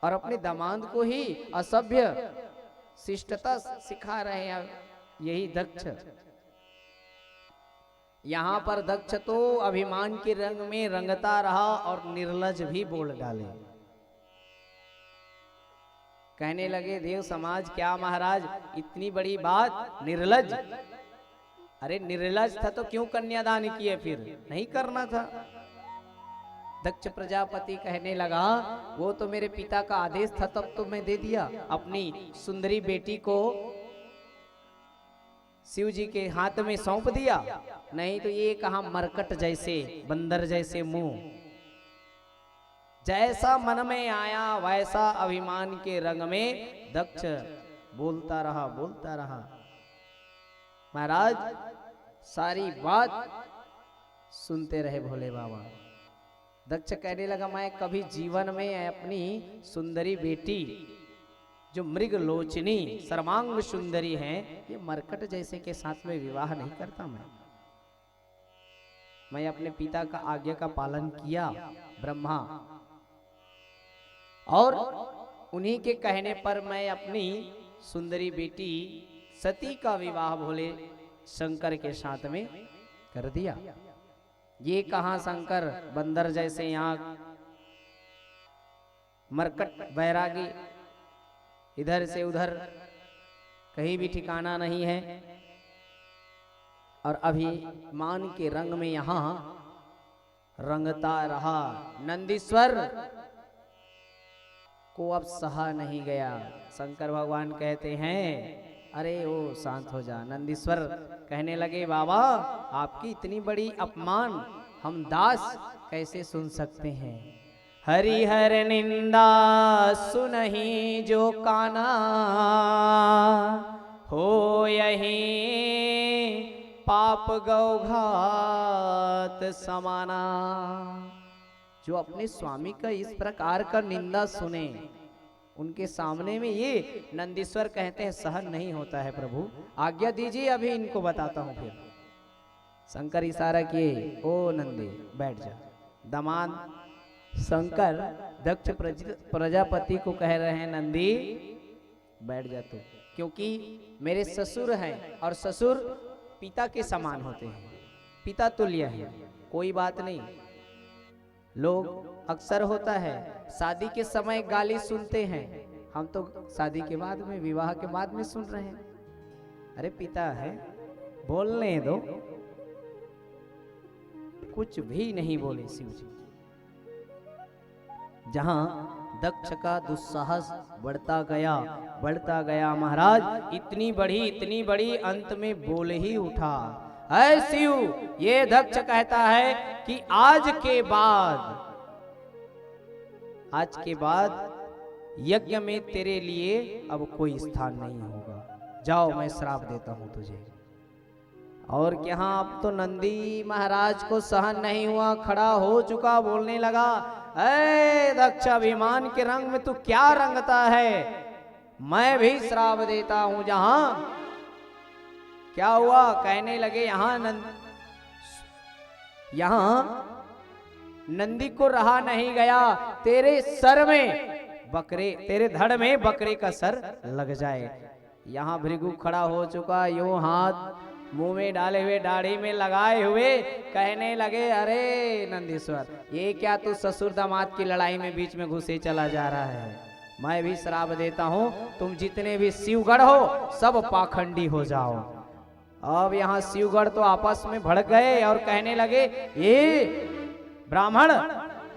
और अपने दामाद को ही असभ्य शिष्टता सिखा रहे हैं यही दक्ष। यहां पर दक्ष तो अभिमान के रंग में रंगता रहा और निर्लज भी बोल डाले। कहने लगे देव समाज क्या महाराज इतनी बड़ी बात, निर्लज? अरे निर्लज था तो क्यों कन्यादान किए, फिर नहीं करना था। दक्ष प्रजापति कहने लगा वो तो मेरे पिता का आदेश था, तब तो मैं दे दिया, अपनी सुंदरी बेटी को शिव जी के हाथ में सौंप दिया, नहीं तो ये कहा मरकट जैसे, बंदर जैसे मुंह, जैसा मन में आया वैसा अभिमान के रंग में दक्ष बोलता रहा बोलता रहा। महाराज सारी बात सुनते रहे भोले बाबा। दक्ष कहने लगा मैं कभी जीवन में अपनी सुंदरी बेटी जो मृग लोचनी सर्वांग सुंदरी है, ये मरकट जैसे के साथ में विवाह नहीं करता। मैं अपने पिता का आज्ञा का पालन किया ब्रह्मा, और उन्हीं के कहने पर मैं अपनी सुंदरी बेटी सती का विवाह भोले शंकर के साथ में कर दिया। ये कहां शंकर बंदर जैसे यहाँ मरकट बैरागी, इधर से उधर कहीं भी ठिकाना नहीं है, और अभी मान के रंग में यहां रंगता रहा। नंदीश्वर को अब सहा नहीं गया। शंकर भगवान कहते हैं अरे ओ शांत हो जा। नंदीश्वर कहने लगे बाबा आपकी इतनी बड़ी अपमान हम दास कैसे सुन सकते हैं। हरिहर निंदा सुनहि जो काना, हो यही पाप गौघात समाना। जो अपने स्वामी का इस प्रकार का निंदा सुने, उनके सामने में ये नंदीश्वर कहते हैं सहन नहीं होता है। प्रभु आज्ञा दीजिए, अभी इनको बताता हूं। फिर शंकर इशारा किए, ओ नंदी बैठ जा। दामाद शंकर दक्ष प्रजापति को कह रहे हैं नंदी बैठ जा तू, क्योंकि मेरे ससुर हैं और ससुर पिता के समान होते हैं, पिता तुल्य है। कोई बात नहीं, लोग अक्सर होता है शादी के समय गाली सुनते हैं, हम तो शादी के बाद में विवाह के बाद में सुन रहे हैं। अरे पिता है बोलने दो। कुछ भी नहीं बोले शिव जी। जहां दक्ष का दुस्साहस बढ़ता गया महाराज, इतनी बड़ी अंत में बोल ही उठा। ऐ शिव, ये दक्ष कहता है कि आज के बाद यज्ञ में तेरे लिए अब कोई स्थान नहीं होगा। जाओ मैं श्राप देता हूं तुझे। और क्या अब तो नंदी महाराज को सहन नहीं हुआ, खड़ा हो चुका, बोलने लगा ऐ दक्ष अभिमान के रंग में तू क्या रंगता है, मैं भी श्राप देता हूं। जहां क्या हुआ कहने लगे, यहां नंदी को रहा नहीं गया, तेरे सर में बकरे, तेरे धड़ में बकरे का सर लग जाए। यहां भृगु खड़ा हो चुका, यूं हाथ मुंह में डाले हुए, दाढ़ी में लगाए हुए, कहने लगे अरे नंदीश्वर, ये क्या तू ससुर दामाद की लड़ाई में बीच में घुसे चला जा रहा है। मैं भी श्राप देता हूं, तुम जितने भी शिवगढ़ हो सब पाखंडी हो जाओ। अब यहाँ शिवगढ़ तो आपस में भड़क गए और कहने लगे ये ब्राह्मण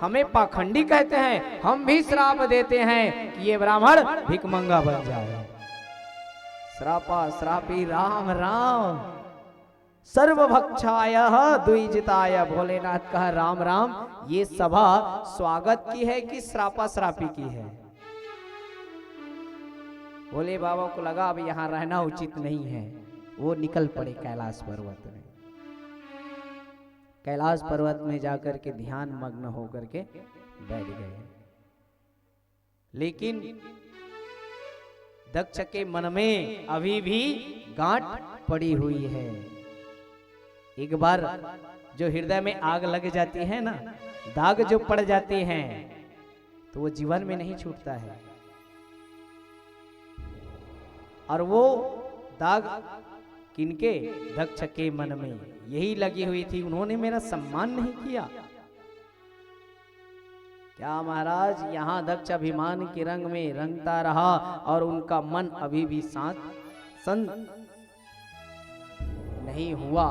हमें पाखंडी कहते हैं, हम भी श्राप देते हैं कि ये ब्राह्मण भिखमंगा बन जाए। श्रापा श्रापी राम राम सर्वभक्षाय द्विजिताय। भोलेनाथ कहा राम राम, ये सभा स्वागत की है कि श्रापा श्रापी की है। भोले बाबा को लगा अब यहाँ रहना उचित नहीं है, वो निकल पड़े कैलाश पर्वत में। कैलाश पर्वत में जाकर के ध्यान मग्न होकर के बैठ गए। लेकिन दक्ष के मन में अभी भी गांठ पड़ी हुई है। एक बार जो हृदय में आग लग जाती है ना, दाग जो पड़ जाते हैं, तो वो जीवन में नहीं छूटता है। और वो दाग किनके? दक्ष के मन में यही लगी हुई थी, उन्होंने मेरा सम्मान नहीं किया। क्या महाराज, यहाँ दक्ष अभिमान के रंग में रंगता रहा और उनका मन अभी भी शांत नहीं हुआ,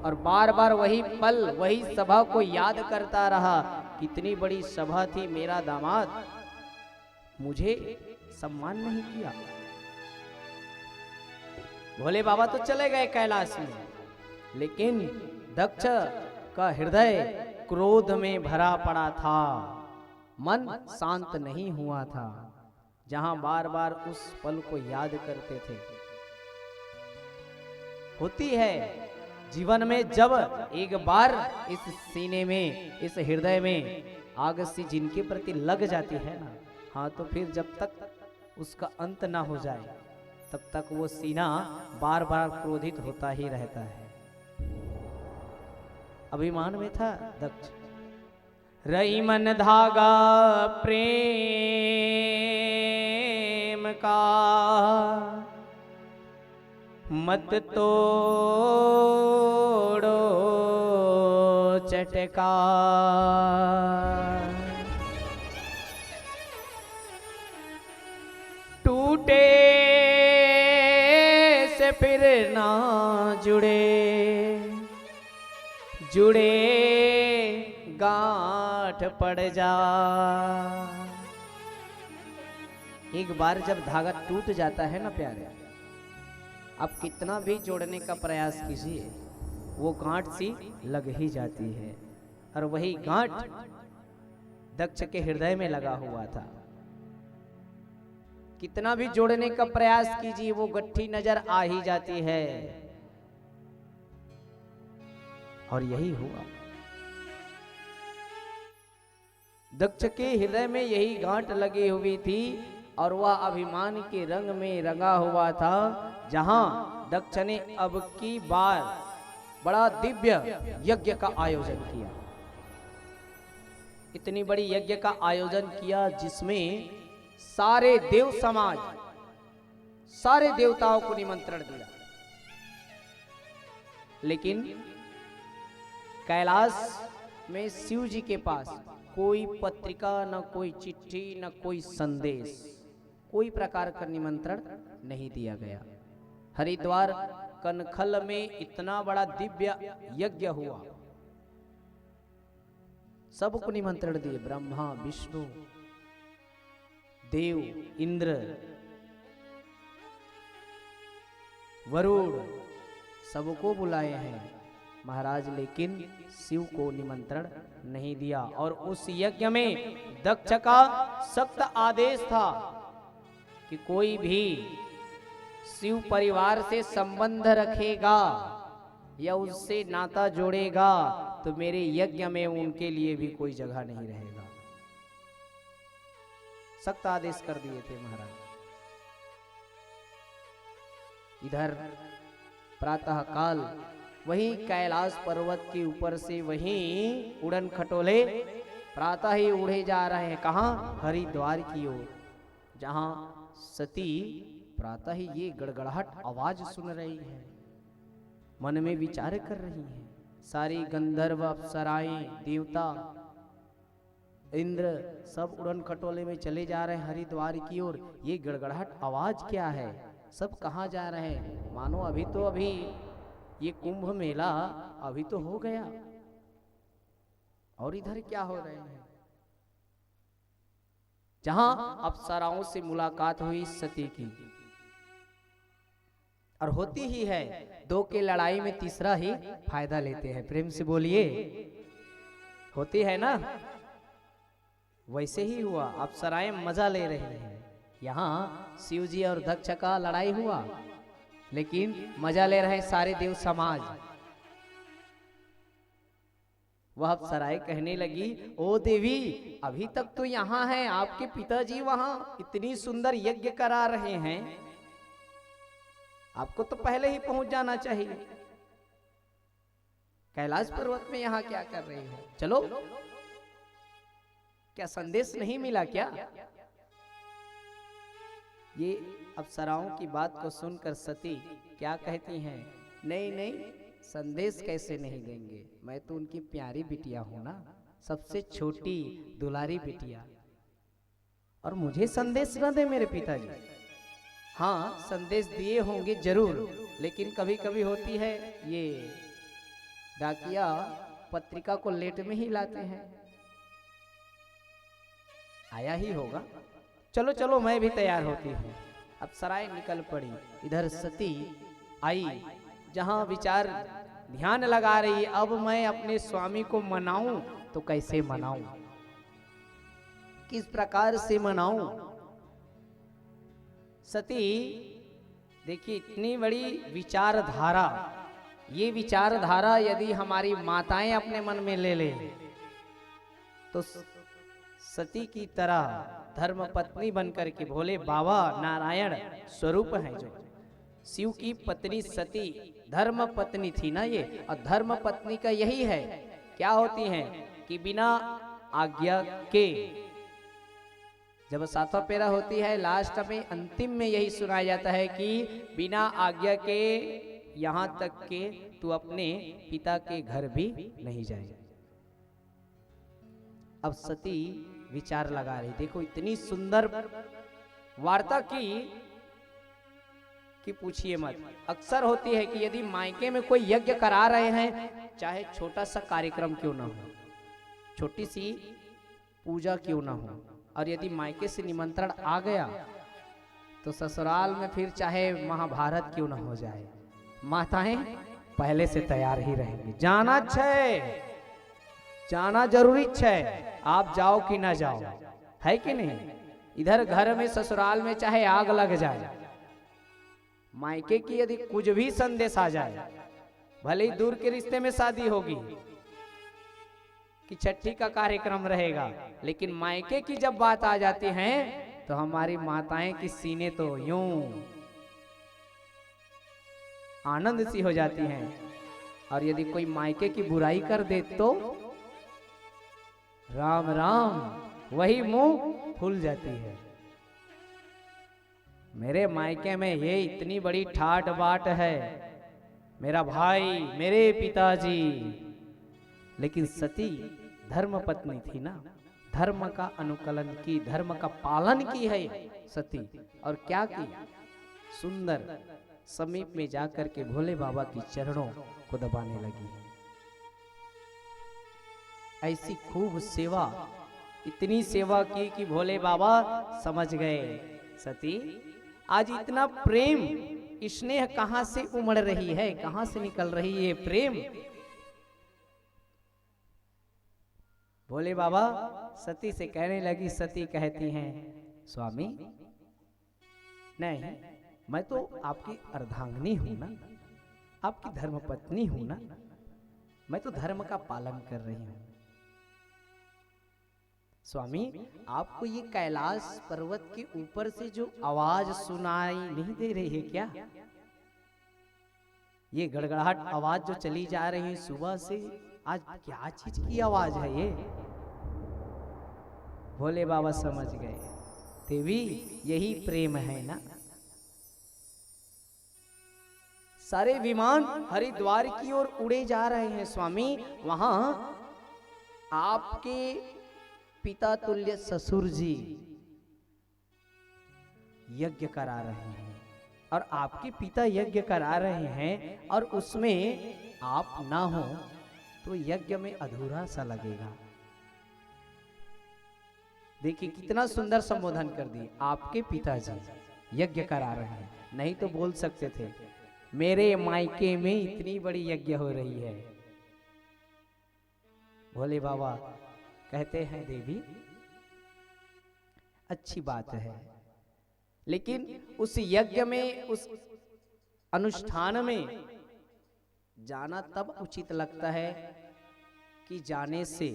और बार बार वही पल वही सभा को याद करता रहा। कितनी बड़ी सभा थी, मेरा दामाद मुझे सम्मान नहीं किया। भोले बाबा तो चले गए कैलाश में, लेकिन दक्ष का हृदय क्रोध में भरा पड़ा था, मन शांत नहीं हुआ था। जहां बार बार उस पल को याद करते थे। होती है जीवन में, जब एक बार इस सीने में, इस हृदय में आग से जिनके प्रति लग जाती है ना, हाँ, तो फिर जब तक उसका अंत ना हो जाए तब तक वो सीना बार बार क्रोधित होता ही रहता है। अभिमान में था दक्ष। रही मन धागा प्रेम का, मत तोड़ो चटका। टूटे से फिर ना जुड़े, जुड़े गांठ पड़ जा। एक बार जब धागा टूट जाता है ना प्यारे, आप कितना भी जोड़ने का प्रयास कीजिए, वो गांठ सी लग ही जाती है। और वही गांठ दक्ष के हृदय में लगा हुआ था। कितना भी जोड़ने का प्रयास कीजिए, वो गट्ठी नजर आ ही जाती है। और यही हुआ, दक्ष के हृदय में यही गांठ लगी हुई थी और वह अभिमान के रंग में रंगा हुआ था। जहां दक्ष ने अब की बार बड़ा दिव्य यज्ञ का आयोजन किया। इतनी बड़ी यज्ञ का आयोजन किया जिसमें सारे देव समाज, सारे देवताओं को निमंत्रण दिया। लेकिन कैलाश में शिव जी के पास कोई पत्रिका, न कोई चिट्ठी, न कोई संदेश, कोई प्रकार का निमंत्रण नहीं दिया गया। हरिद्वार कनखल में इतना बड़ा दिव्य यज्ञ हुआ, सबको निमंत्रण दिए। ब्रह्मा, विष्णु, देव, इंद्र, वरुण, सबको बुलाए हैं महाराज, लेकिन शिव को निमंत्रण नहीं दिया। और उस यज्ञ में दक्ष का सख्त आदेश था कि कोई भी शिव परिवार से संबंध रखेगा या उससे नाता जोड़ेगा तो मेरे यज्ञ में उनके लिए भी कोई जगह नहीं रहेगा। सख्त आदेश कर दिए थे महाराज। इधर प्रातः काल वहीं कैलाश पर्वत के ऊपर से वहीं उड़न खटोले प्रातः ही उड़े जा रहे हैं। कहाँ? हरिद्वार की ओर, जहां सती प्रातः ही ये गड़गड़ाहट आवाज सुन रही है, मन में विचार कर रही है। सारी गंधर्व, अप्सराएं, देवता, इंद्र सब उड़न खटोले में चले जा रहे हैं हरिद्वार की ओर। ये गड़गड़ाहट आवाज क्या है? सब कहाँ जा रहे हैं? मानो अभी ये कुंभ मेला अभी तो हो गया और इधर क्या हो रहे हैं? जहां अप्सराओं से मुलाकात हुई सती की, और होती ही है, दो के लड़ाई में तीसरा ही फायदा लेते हैं। प्रेम से बोलिए, होती है ना? वैसे ही हुआ, अप्सराएं मजा ले रही हैं। यहाँ शिव जी और दक्ष का लड़ाई हुआ, लेकिन मजा ले रहे सारे देव समाज। वह अप्सराएं कहने लगी, ओ देवी, अभी तक तो यहाँ हैं, आपके पिताजी वहां इतनी सुंदर यज्ञ करा रहे हैं, आपको तो पहले ही पहुंच जाना चाहिए। कैलाश पर्वत में यहाँ क्या कर रही हो? चलो, क्या संदेश नहीं मिला क्या? ये अप्सराओं की बात को सुनकर सती क्या कहती हैं? नहीं नहीं, संदेश कैसे नहीं देंगे, मैं तो उनकी प्यारी बिटिया हूं ना, सबसे छोटी दुलारी बिटिया, और मुझे संदेश न दे मेरे पिताजी। हाँ, संदेश दिए होंगे जरूर, लेकिन कभी कभी होती है ये डाकिया पत्रिका को लेट में ही लाते हैं, आया ही होगा। चलो चलो, मैं भी तैयार होती हूँ। अप्सराएं निकल पड़ी। इधर सती आई, जहां विचार ध्यान लगा रही, अब मैं अपने स्वामी को मनाऊं तो कैसे मनाऊं, किस प्रकार से मनाऊं? सती देखिए, इतनी बड़ी विचारधारा, ये विचारधारा यदि हमारी माताएं अपने मन में ले ले तो सती की तरह धर्म पत्नी बनकर के भोले बाबा नारायण स्वरूप हैं। जो शिव की पत्नी सती धर्म पत्नी थी ना ये, और धर्म पत्नी का यही है, क्या होती हैं कि बिना आज्ञा के, जब सातवां फेरा होती है लास्ट में अंतिम में यही सुनाया जाता है कि बिना आज्ञा के यहाँ तक के तू अपने पिता के घर भी नहीं जाए। अब सती विचार लगा रही, देखो इतनी सुंदर वार्ता की कि पूछिए मत। अक्सर होती है कि यदि मायके में कोई यज्ञ करा रहे हैं, चाहे छोटा सा कार्यक्रम क्यों ना हो, छोटी सी पूजा क्यों ना हो, और यदि मायके से निमंत्रण आ गया तो ससुराल में फिर चाहे महाभारत क्यों ना हो जाए, माताएं पहले से तैयार ही रहेंगी। जाना छे, जाना जरूरी है, आप जाओ कि ना जाओ, है कि नहीं। इधर घर में ससुराल में चाहे आग लग जाए, मायके की यदि कुछ भी संदेश आ जाए, भले ही दूर के रिश्ते में शादी होगी कि छठी का कार्यक्रम रहेगा, लेकिन मायके की जब बात आ जाती है तो हमारी माताएं की सीने तो यूं आनंद सी हो जाती हैं। और यदि कोई मायके की बुराई कर दे तो राम राम वही मुंह फूल जाती है। मेरे मायके में ये इतनी बड़ी ठाट बाट है, मेरा भाई, मेरे पिताजी, लेकिन सती धर्म पत्नी थी ना, धर्म का अनुकलन की, धर्म का पालन की है सती। और क्या की, सुंदर समीप में जाकर के भोले बाबा की चरणों को दबाने लगी। ऐसी खूब सेवा, इतनी सेवा की कि भोले बाबा समझ गए सती आज इतना प्रेम स्नेह कहां से उमड़ रही है, कहां से निकल रही है प्रेम। भोले बाबा सती से कहने लगी, सती कहती हैं स्वामी नहीं, मैं तो आपकी अर्धांगिनी हूं ना, आपकी धर्म पत्नी हूं ना, मैं तो धर्म का पालन कर रही हूं। स्वामी आपको ये कैलाश पर्वत के ऊपर से जो आवाज सुनाई नहीं दे रही है क्या, ये गड़गड़ाहट आवाज जो चली जा रही है सुबह से, आज क्या चीज की आवाज है ये। भोले बाबा समझ गए, देवी यही प्रेम है ना। सारे विमान हरिद्वार की ओर उड़े जा रहे हैं स्वामी, वहां आपके पिता तुल्य ससुर जी यज्ञ करा रहे हैं, और आपके पिता यज्ञ करा रहे हैं और उसमें आप ना हो तो यज्ञ में अधूरा सा लगेगा। देखिए कितना सुंदर संबोधन कर दिए, आपके पिताजी यज्ञ करा रहे हैं, नहीं तो बोल सकते थे मेरे मायके में इतनी बड़ी यज्ञ हो रही है। भोले बाबा कहते हैं देवी अच्छी बात है, लेकिन उस यज्ञ में, उस अनुष्ठान में जाना तब उचित लगता है कि जाने से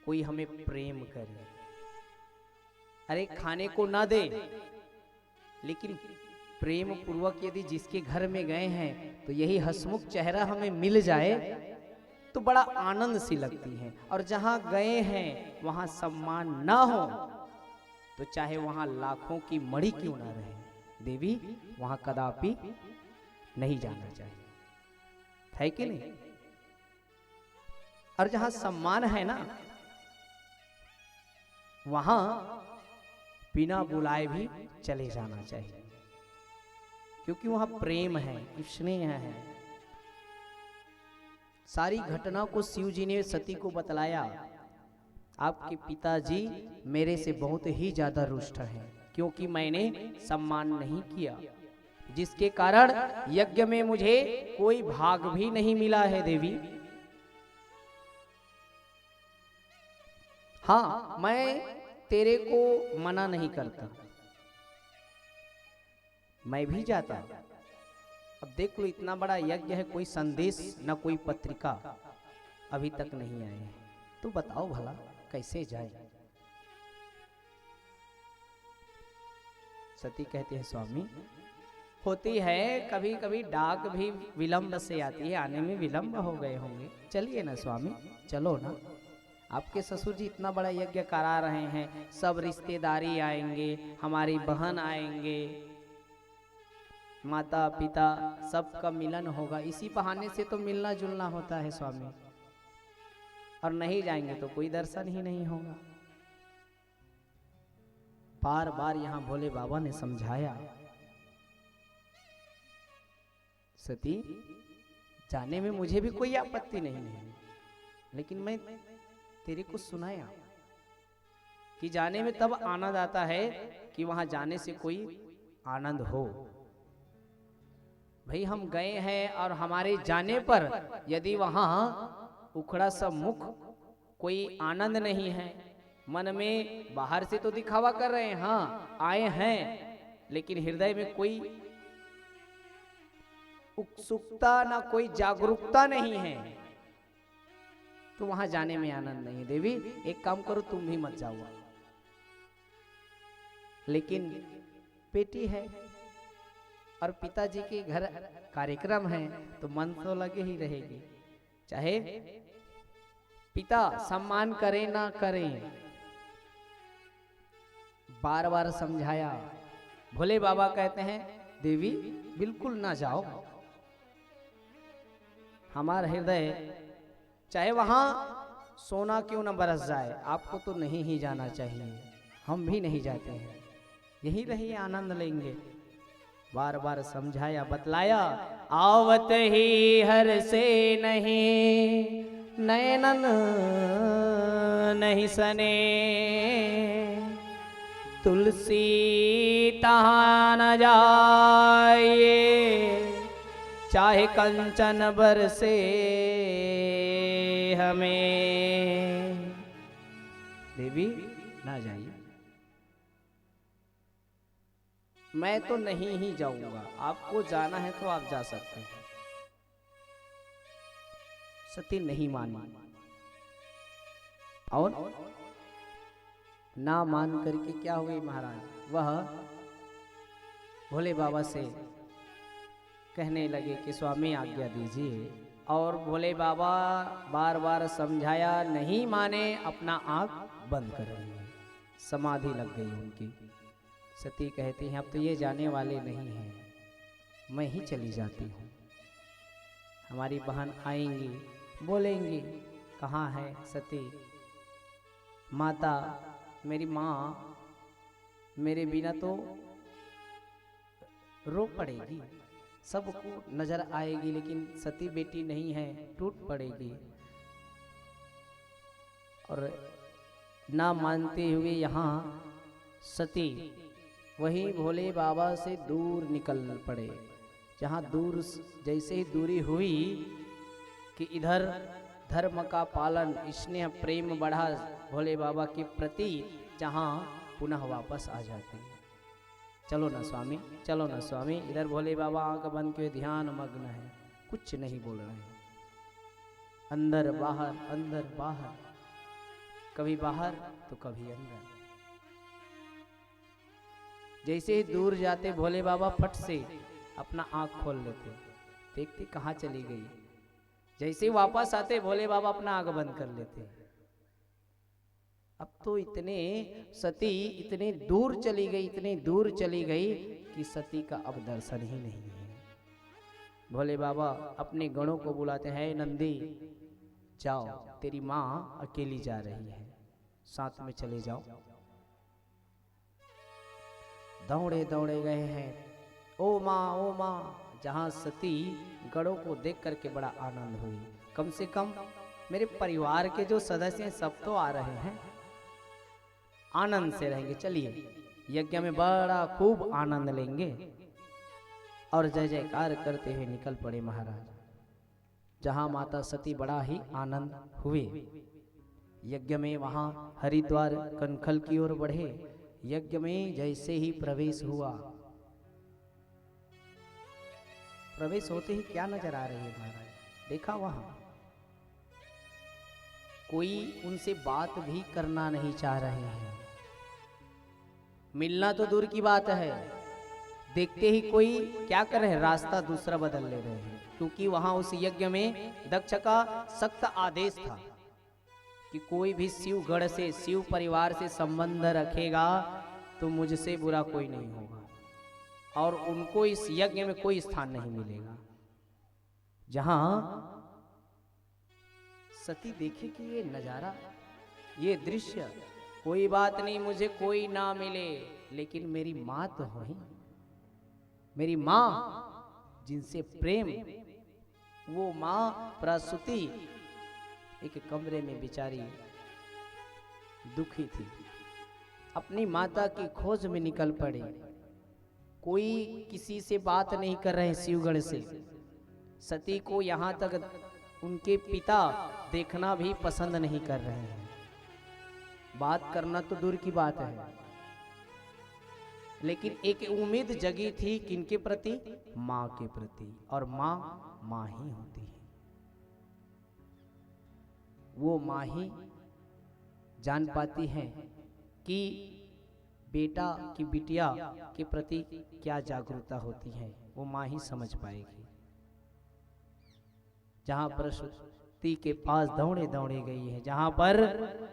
कोई हमें प्रेम करे। अरे खाने को ना दे, लेकिन प्रेम पूर्वक यदि जिसके घर में गए हैं तो यही हंसमुख चेहरा हमें मिल जाए तो बड़ा आनंद सी लगती है। और जहां गए हैं वहां सम्मान ना हो तो चाहे वहां लाखों की मणि क्यों ना रहे, देवी वहां कदापि नहीं जाना चाहिए, है कि नहीं। और जहां सम्मान है ना वहां बिना बुलाए भी चले जाना चाहिए, क्योंकि वहां प्रेम है, स्नेह है। सारी घटना को शिव जी ने सती को बतलाया, आपके पिताजी मेरे से बहुत ही ज्यादा रुष्ट हैं क्योंकि मैंने सम्मान नहीं किया, जिसके कारण यज्ञ में मुझे कोई भाग भी नहीं मिला है देवी। हाँ, मैं तेरे को मना नहीं करता, मैं भी जाता। अब देख लो इतना बड़ा यज्ञ है, कोई संदेश न कोई पत्रिका अभी तक नहीं आए हैं, तो बताओ भला कैसे जाए। सती कहती है स्वामी होती है कभी कभी डाक भी विलंब से आती है, आने में विलंब हो गए होंगे, चलिए ना स्वामी, चलो ना। आपके ससुर जी इतना बड़ा यज्ञ करा रहे हैं, सब रिश्तेदारी आएंगे, हमारी बहन आएंगे, माता पिता सबका मिलन होगा, इसी बहाने से तो मिलना जुलना होता है स्वामी। और नहीं जाएंगे तो कोई दर्शन ही नहीं होगा। बार बार यहाँ भोले बाबा ने समझाया, सती जाने में मुझे भी कोई आपत्ति नहीं है, लेकिन मैं तेरे को सुनाया कि जाने में तब आनंद आता है कि वहां जाने से कोई आनंद हो। भाई हम गए हैं और हमारे जाने पर यदि वहां उखड़ा सा मुख, कोई आनंद नहीं है, मन में बाहर से तो दिखावा कर रहे हैं हाँ आए हैं, लेकिन हृदय में कोई उत्सुकता ना कोई जागरूकता नहीं है, तो वहां जाने में आनंद नहीं है। देवी एक काम करो, तुम भी मत जाओ, लेकिन बेटी है और पिताजी के घर कार्यक्रम है तो मन तो लगे ही रहेगी, चाहे पिता सम्मान करे ना करें। बार बार समझाया, भोले बाबा कहते हैं देवी बिल्कुल ना जाओ, हमारा हृदय चाहे वहां सोना क्यों ना बरस जाए, आपको तो नहीं ही जाना चाहिए, हम भी नहीं जाते हैं, यही रहिए आनंद लेंगे। बार बार समझाया, बतलाया, आवत ही हर से नहीं नयनन नहीं सने, तुलसी तहाँ न जाए चाहे कंचन बरसे हमें। देवी ना जाइए, मैं तो नहीं ही जाऊंगा, आपको जाना है तो आप जा सकते हैं। सती नहीं मानी और ना मान करके क्या हुई महाराज, वह भोले बाबा से कहने लगे कि स्वामी आज्ञा दीजिए, और भोले बाबा बार बार समझाया, नहीं माने, अपना आंख बंद कर रही है, समाधि लग गई उनकी। सती कहती हैं अब तो ये जाने वाले नहीं हैं, मैं ही चली जाती हूँ, हमारी बहन आएंगी बोलेंगी कहाँ है सती माता, मेरी माँ मेरे बिना तो रो पड़ेगी, सबको नजर आएगी, लेकिन सती बेटी नहीं है, टूट पड़ेगी। और ना मानते हुए यहाँ सती वही भोले बाबा से दूर निकल पड़े। जहाँ दूर जैसे ही दूरी हुई कि इधर धर्म का पालन, स्नेह प्रेम बढ़ा भोले बाबा के प्रति, जहाँ पुनः वापस आ जाते हैं। चलो ना स्वामी, चलो ना स्वामी। इधर भोले बाबा आंख बंद के ध्यान मग्न है, कुछ नहीं बोल रहे हैं, अंदर बाहर, कभी बाहर तो कभी अंदर। जैसे ही दूर जाते भोले बाबा फट से अपना आंख खोल लेते, देखते कहाँ चली गई। जैसे ही वापस आते भोले बाबा अपना आंख बंद कर लेते। अब तो इतने सती इतने दूर चली गई, इतनी दूर चली गई कि सती का अब दर्शन ही नहीं है। भोले बाबा अपने गणों को बुलाते हैं, नंदी जाओ, तेरी माँ अकेली जा रही है, साथ में चले जाओ। दौड़े दौड़े गए हैं, ओ माँ। जहाँ सती गणों को देख करके बड़ा आनंद हुई, कम से कम मेरे परिवार के जो सदस्य हैं सब तो आ रहे हैं, आनंद से रहेंगे, चलिए यज्ञ में बड़ा खूब आनंद लेंगे। और जय जयकार करते हुए निकल पड़े महाराज। जहाँ माता सती बड़ा ही आनंद हुए यज्ञ में, वहाँ हरिद्वार कनखल की ओर बढ़े। यज्ञ में जैसे ही प्रवेश हुआ, प्रवेश होते ही क्या नजर आ रही है महाराज, देखा वहां कोई उनसे बात भी करना नहीं चाह रहे हैं। मिलना तो दूर की बात है, देखते ही कोई क्या कर रहे हैं, रास्ता दूसरा बदल ले रहे हैं। क्योंकि वहां उस यज्ञ में दक्ष का सख्त आदेश था कि कोई भी शिवगढ़ से, शिव परिवार से संबंध रखेगा तो मुझसे बुरा कोई नहीं होगा और उनको इस यज्ञ में कोई स्थान नहीं मिलेगा। जहां सती देखे कि ये नजारा, ये दृश्य, कोई बात नहीं मुझे कोई ना मिले, लेकिन मेरी माँ तो हो ही, मेरी माँ जिनसे प्रेम, वो माँ प्रसूति एक कमरे में बेचारी दुखी थी, अपनी माता की खोज में निकल पड़ी। कोई किसी से बात नहीं कर रहे शिवगढ़ से। सती को यहाँ तक उनके पिता देखना भी पसंद नहीं कर रहे हैं। बात करना तो दूर की बात है, लेकिन एक उम्मीद जगी थी किनके प्रति, माँ के प्रति, और माँ माँ ही होती है। वो माँ ही जान पाती है कि बेटा की बिटिया के प्रति क्या जागरूकता होती है, वो माँ ही समझ पाएगी। जहां प्रसूति के पास दौड़े दौड़े गई है, जहां पर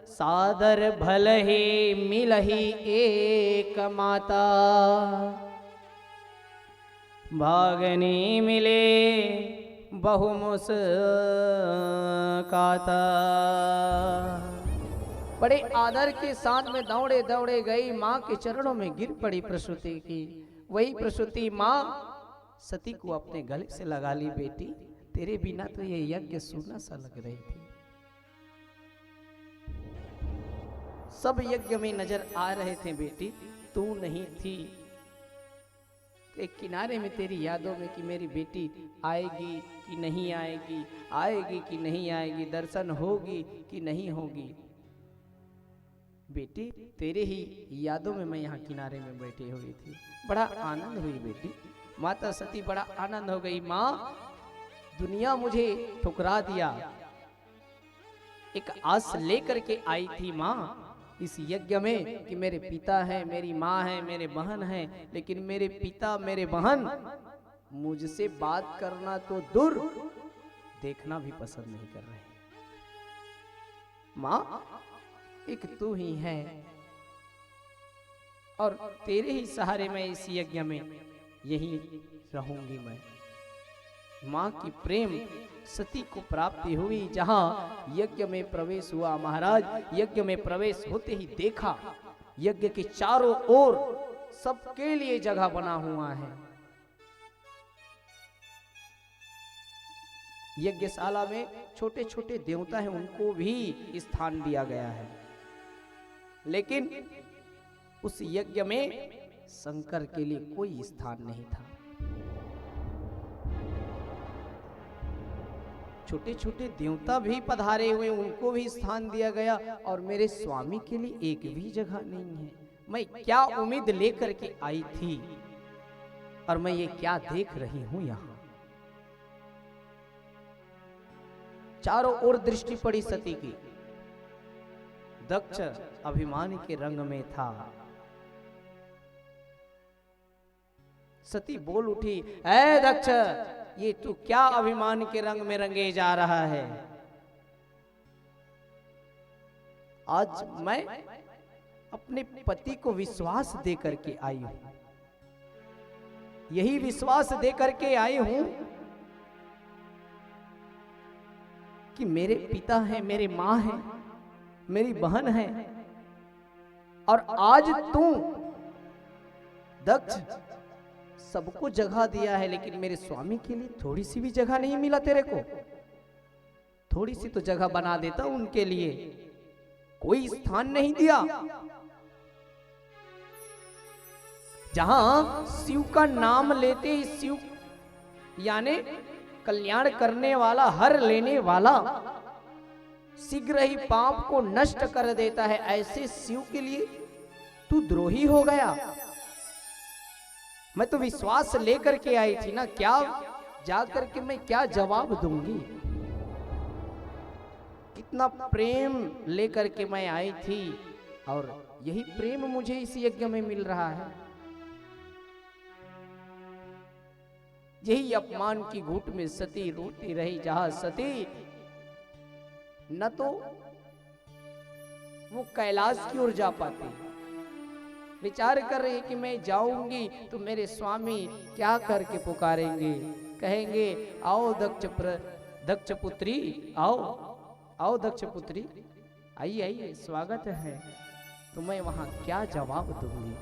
सादर भल ही मिल ही एक माता, भागनी मिले बहु मुस्काता। बड़े आदर के साथ में दौड़े दौड़े गई, माँ के चरणों में गिर पड़ी प्रसूति की। वही प्रसूति माँ सती को अपने गले से लगा ली, बेटी तेरे बिना तो ये यज्ञ सूना सा लग रही थी। सब यज्ञ में नजर आ रहे थे बेटी, तू नहीं थी। एक किनारे में तेरी यादों में कि मेरी बेटी आएगी कि नहीं आएगी, आएगी कि नहीं आएगी, दर्शन होगी कि नहीं होगी। बेटी तेरे ही यादों में मैं यहाँ किनारे में बैठी हुई थी। बड़ा आनंद हुई बेटी। माता सती बड़ा आनंद हो गई। माँ दुनिया मुझे ठुकरा दिया, एक आस लेकर के आई थी माँ इस यज्ञ में कि मेरे पिता है, मेरी माँ है, मेरे बहन है, लेकिन मेरे पिता मेरे बहन मुझसे बात करना तो दूर, देखना भी पसंद नहीं कर रहे। माँ एक तू ही है और तेरे ही सहारे मैं इस यज्ञ में यही रहूंगी। मैं माँ की प्रेम सती को प्राप्ति हुई। जहां यज्ञ में प्रवेश हुआ महाराज, यज्ञ में प्रवेश होते ही देखा यज्ञ के चारों ओर सबके लिए जगह बना हुआ है। यज्ञशाला में छोटे छोटे देवता हैं, उनको भी स्थान दिया गया है, लेकिन उस यज्ञ में शंकर के लिए कोई स्थान नहीं था। छोटे छोटे देवता भी पधारे हुए, उनको भी स्थान दिया गया, और मेरे स्वामी के लिए एक भी जगह नहीं है। मैं क्या उम्मीद लेकर के आई थी और मैं ये क्या देख रही हूं यहां। चारों ओर दृष्टि पड़ी सती की। दक्ष अभिमान के रंग में था। सती बोल उठी, ऐ दक्ष, ये तू क्या अभिमान के रंग में रंगे जा रहा है। आज मैं अपने पति को विश्वास दे करके आई हूं, यही विश्वास दे करके आई हूं कि मेरे पिता है, मेरे मां है, मेरी बहन है, और आज तू दक्ष सबको जगह दिया है, लेकिन मेरे स्वामी के लिए थोड़ी सी भी जगह नहीं मिला तेरे को। थोड़ी सी तो जगह बना देता उनके लिए, कोई स्थान नहीं दिया। जहां शिव का नाम लेते ही शिव यानी कल्याण करने वाला, हर लेने वाला, शीघ्र ही पाप को नष्ट कर देता है, ऐसे शिव के लिए तू द्रोही हो गया। मैं तो विश्वास लेकर के आई थी ना, क्या जाकर के मैं क्या जवाब दूंगी। कितना प्रेम लेकर के मैं आई थी, और यही प्रेम मुझे इस यज्ञ में मिल रहा है। यही अपमान की घूट में सती रोती रही, जहां सती न तो वो कैलाश की ओर जा पाती, विचार कर रही कि मैं जाऊंगी तो मेरे स्वामी क्या करके पुकारेंगे, कहेंगे आओ दक्ष पुत्री, आओ आओ दक्ष पुत्री, आइए आइए स्वागत है। तो मैं वहां क्या जवाब दूंगी?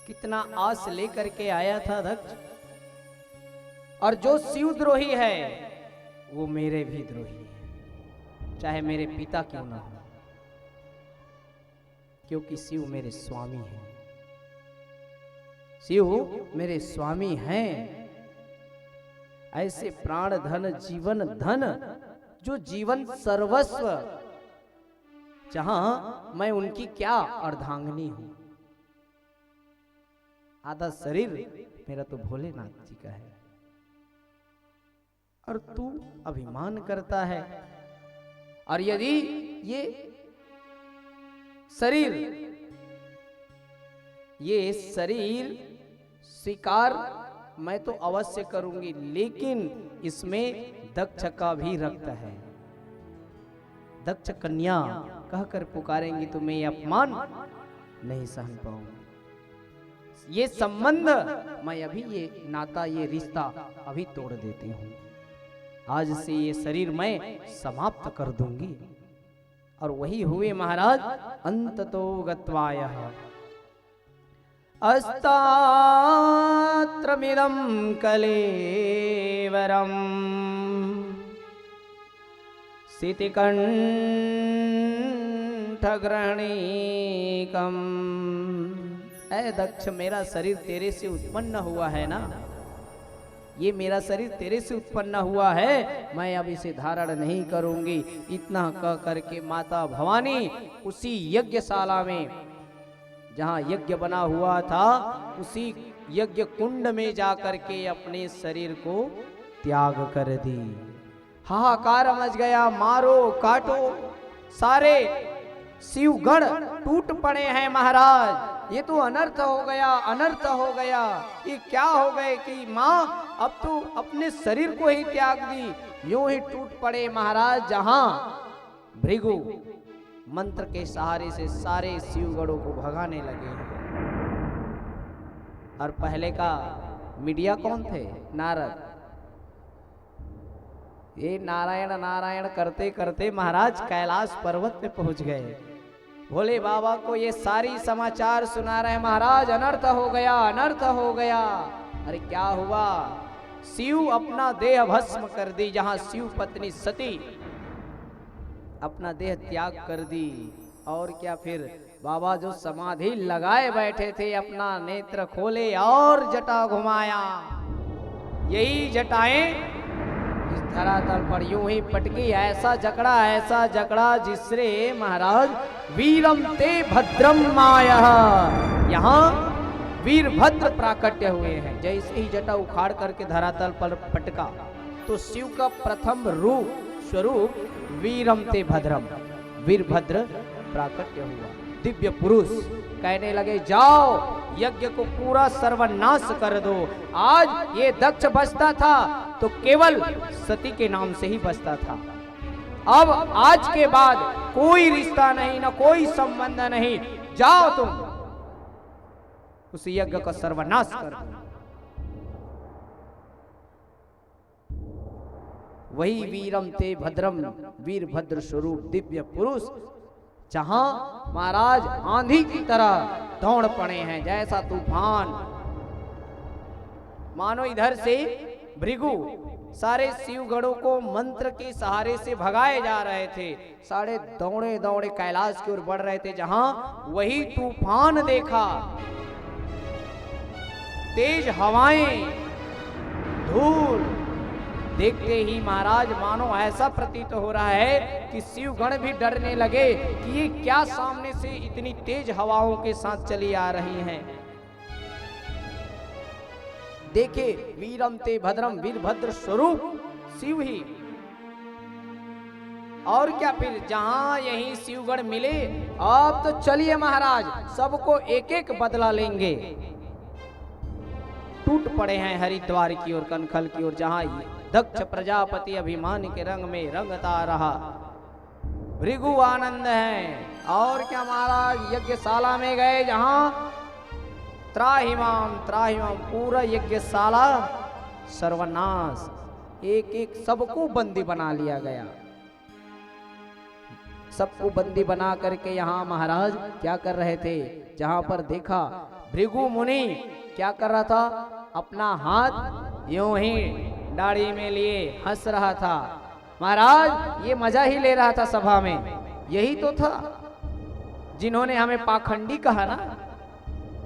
कितना आस लेकर के आया था दक्ष, और जो शिवद्रोही है वो मेरे भी द्रोही है, चाहे मेरे पिता क्यों ना हो, क्योंकि शिव मेरे स्वामी हैं। शिव मेरे स्वामी हैं। ऐसे प्राण धन जीवन धन, जो जीवन सर्वस्व, जहां मैं उनकी क्या अर्धांगिनी हूं। आधा शरीर मेरा तो भोलेनाथ जी का है, और तू अभिमान करता है। और यदि ये शरीर स्वीकार मैं तो अवश्य करूंगी, लेकिन इसमें दक्ष का भी रक्त है। दक्ष कन्या कहकर पुकारेंगी तो मैं ये अपमान नहीं सहन पाऊंगी। ये संबंध मैं अभी, ये नाता, ये रिश्ता अभी तोड़ देती हूं। आज से ये शरीर मैं समाप्त कर दूंगी। और वही हुए महाराज, अंततो गत्वायः अस्तात्रमिदं कलेवरम् शितिकण्ठग्रणीकम्। ऐ दक्ष, मेरा शरीर तेरे से उत्पन्न हुआ है ना, ये मेरा शरीर तेरे से उत्पन्न हुआ है, मैं अब इसे धारण नहीं करूंगी। इतना कह करके माता भवानी उसी यज्ञशाला में, जहां यज्ञ बना हुआ था, उसी यज्ञ कुंड में जाकर के अपने शरीर को त्याग कर दी। हाहाकार मच गया, मारो काटो, सारे शिवगण टूट पड़े हैं महाराज। ये तो अनर्थ हो गया, अनर्थ हो गया। ये क्या हो गए कि माँ अब तो अपने शरीर को ही त्याग दी। यूं ही टूट पड़े महाराज, जहां भृगु मंत्र के सहारे से सारे शिवगणों को भगाने लगे। और पहले का मीडिया कौन थे? नारद। ये नारायण नारायण करते करते महाराज कैलाश पर्वत पे पहुंच गए। भोले बाबा को ये सारी समाचार सुना रहे, महाराज अनर्थ हो गया, अनर्थ हो गया। अरे क्या हुआ? शिव अपना देह भस्म कर दी, जहां शिव पत्नी सती अपना देह त्याग कर दी। और क्या, फिर बाबा जो समाधि लगाए बैठे थे, अपना नेत्र खोले और जटा घुमाया। यही जटाएं इस धरातल पर यूं ही पटकी, ऐसा जकड़ा जिससे महाराज वीरम ते भद्रम मायः, यहाँ वीरभद्र प्राकट्य हुए हैं। जैसे ही जटा उखाड़ करके धरातल पर पटका तो शिव का प्रथम रूप स्वरूप वीरम ते भद्रम, वीरभद्र प्राकट्य हुआ। दिव्य पुरुष कहने लगे, जाओ यज्ञ को पूरा सर्वनाश कर दो। आज ये दक्ष बचता था तो केवल सती के नाम से ही बचता था। अब आज के बाद कोई रिश्ता नहीं, ना कोई संबंध नहीं। जाओ तुम उस यज्ञ का सर्वनाश कर दो। वही वीरम ते भद्रम, वीरभद्र स्वरूप दिव्य पुरुष, जहां महाराज आंधी की तरह दौड़ पड़े हैं, जैसा तूफान। मानो इधर से भृगु सारे शिवगणों को मंत्र के सहारे से भगाए जा रहे थे, सारे दौड़े दौड़े कैलाश की ओर बढ़ रहे थे। जहां वही तूफान देखा, तेज हवाएं, धूल, देखते ही महाराज मानो ऐसा प्रतीत हो रहा है कि शिवगण भी डरने लगे कि ये क्या सामने से इतनी तेज हवाओं के साथ चली आ रही हैं। देखे वीरम ते भद्रम, वीरभद्र स्वरूप शिव ही और क्या फिर जहां यही शिवगढ़ मिले, अब तो चलिए महाराज सबको एक एक बदला लेंगे। टूट पड़े हैं हरिद्वार की ओर, कनखल की ओर, जहां दक्ष प्रजापति अभिमान के रंग में रंगता रहा। भृगु आनंद है। और क्या महाराज यज्ञशाला में गए, जहां त्राहिमाम त्राहिमाम पूरा यज्ञशाला सर्वनाश, एक एक सबको बंदी बना लिया गया। सबको बंदी बना करके यहाँ महाराज क्या कर रहे थे, जहां पर देखा भृगु मुनि क्या कर रहा था, अपना हाथ यूं ही दाढ़ी में लिए हंस रहा था। महाराज ये मजा ही ले रहा था सभा में। यही तो था जिन्होंने हमें पाखंडी कहा ना।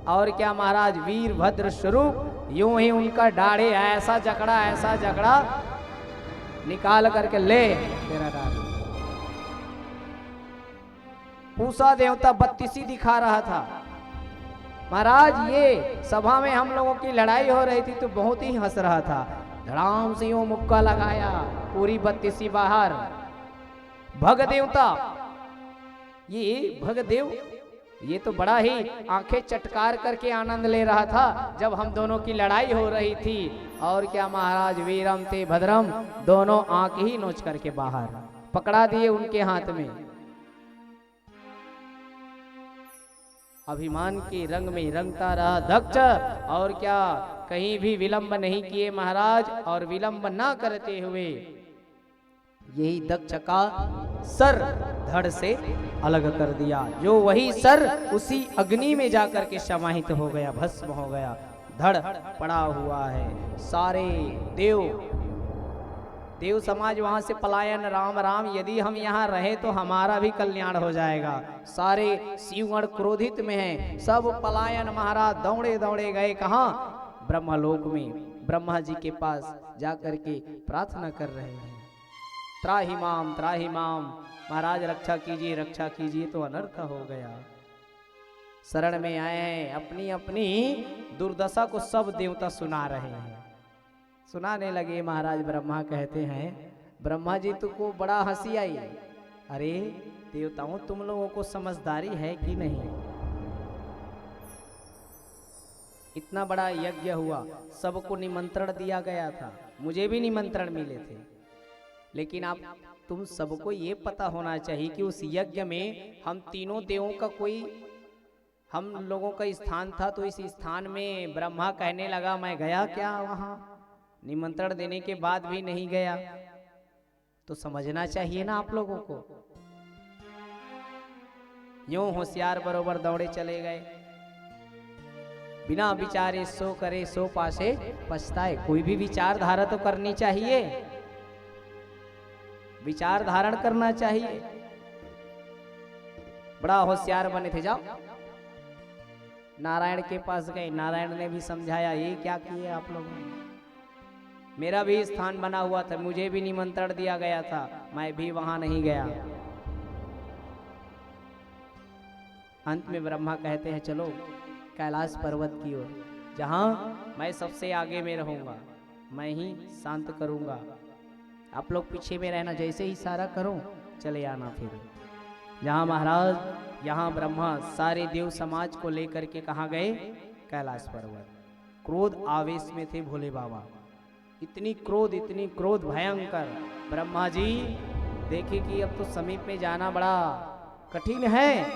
और क्या महाराज वीरभद्र स्वरूप यूं ही उनका दाढ़ी ऐसा जकड़ा निकाल करके ले तेरा दाढ़ी। पूसा देवता बत्तीसी दिखा रहा था। महाराज ये सभा में हम लोगों की लड़ाई हो रही थी तो बहुत ही हंस रहा था। धड़ाम से यूं मुक्का लगाया, पूरी बत्तीसी बाहर। भग देवता, ये भगदेव ये तो बड़ा ही आंखें चटकार करके आनंद ले रहा था जब हम दोनों की लड़ाई हो रही थी। और क्या महाराज वीरम ते भद्रम दोनों आंख ही नोच करके बाहर पकड़ा दिए उनके हाथ में। अभिमान के रंग में रंगता रहा दक्ष। और क्या कहीं भी विलंब नहीं किए महाराज, और विलंब ना करते हुए यही दक्ष का सर धड़ से अलग कर दिया। जो वही सर उसी अग्नि में जाकर के समाहित हो गया, भस्म हो गया, धड़ पड़ा हुआ है। सारे देव समाज वहां से पलायन, राम राम, यदि हम यहाँ रहे तो हमारा भी कल्याण हो जाएगा। सारे शिवगण क्रोधित में हैं, सब पलायन महाराज दौड़े दौड़े गए कहाँ, ब्रह्मलोक में ब्रह्मा जी के पास जाकर के प्रार्थना कर रहे हैं। त्राहिमाम त्राहिमाम, महाराज रक्षा कीजिए तो अनर्थ हो गया। शरण में आए हैं, अपनी अपनी दुर्दशा को सब देवता सुना रहे हैं। सुनाने लगे महाराज ब्रह्मा कहते हैं, ब्रह्मा जी तुमको बड़ा हंसी आई। अरे देवताओं तुम लोगों को समझदारी है कि नहीं? इतना बड़ा यज्ञ हुआ, सबको निमंत्रण दिया गया था, मुझे भी निमंत्रण मिले थे, लेकिन आप तुम सबको ये पता होना चाहिए कि उस यज्ञ में हम तीनों देवों का कोई हम लोगों का स्थान था। तो इस स्थान में ब्रह्मा कहने लगा मैं गया क्या वहां, निमंत्रण देने के बाद भी नहीं गया। तो समझना चाहिए ना आप लोगों को। यूं होशियार बरोबर दौड़े चले गए, बिना विचारे सो करे सो पासे पछताए। कोई भी विचारधारा तो करनी चाहिए, विचार धारण करना चाहिए। बड़ा होशियार बने थे। जाओ नारायण के पास गए, नारायण ने भी समझाया ये क्या किए आप लोगों ने, मेरा भी स्थान बना हुआ था, मुझे भी निमंत्रण दिया गया था, मैं भी वहां नहीं गया। अंत में ब्रह्मा कहते हैं चलो कैलाश पर्वत की ओर, जहां मैं सबसे आगे में रहूंगा, मैं ही शांत करूंगा, आप लोग पीछे में रहना, जैसे ही इशारा करो चले आना। फिर जहां महाराज यहाँ ब्रह्मा सारे देव समाज को लेकर के कहाँ गए, कैलाश पर्वत। क्रोध आवेश में थे भोले बाबा, इतनी क्रोध भयंकर। ब्रह्मा जी देखे कि अब तो समीप में जाना बड़ा कठिन है,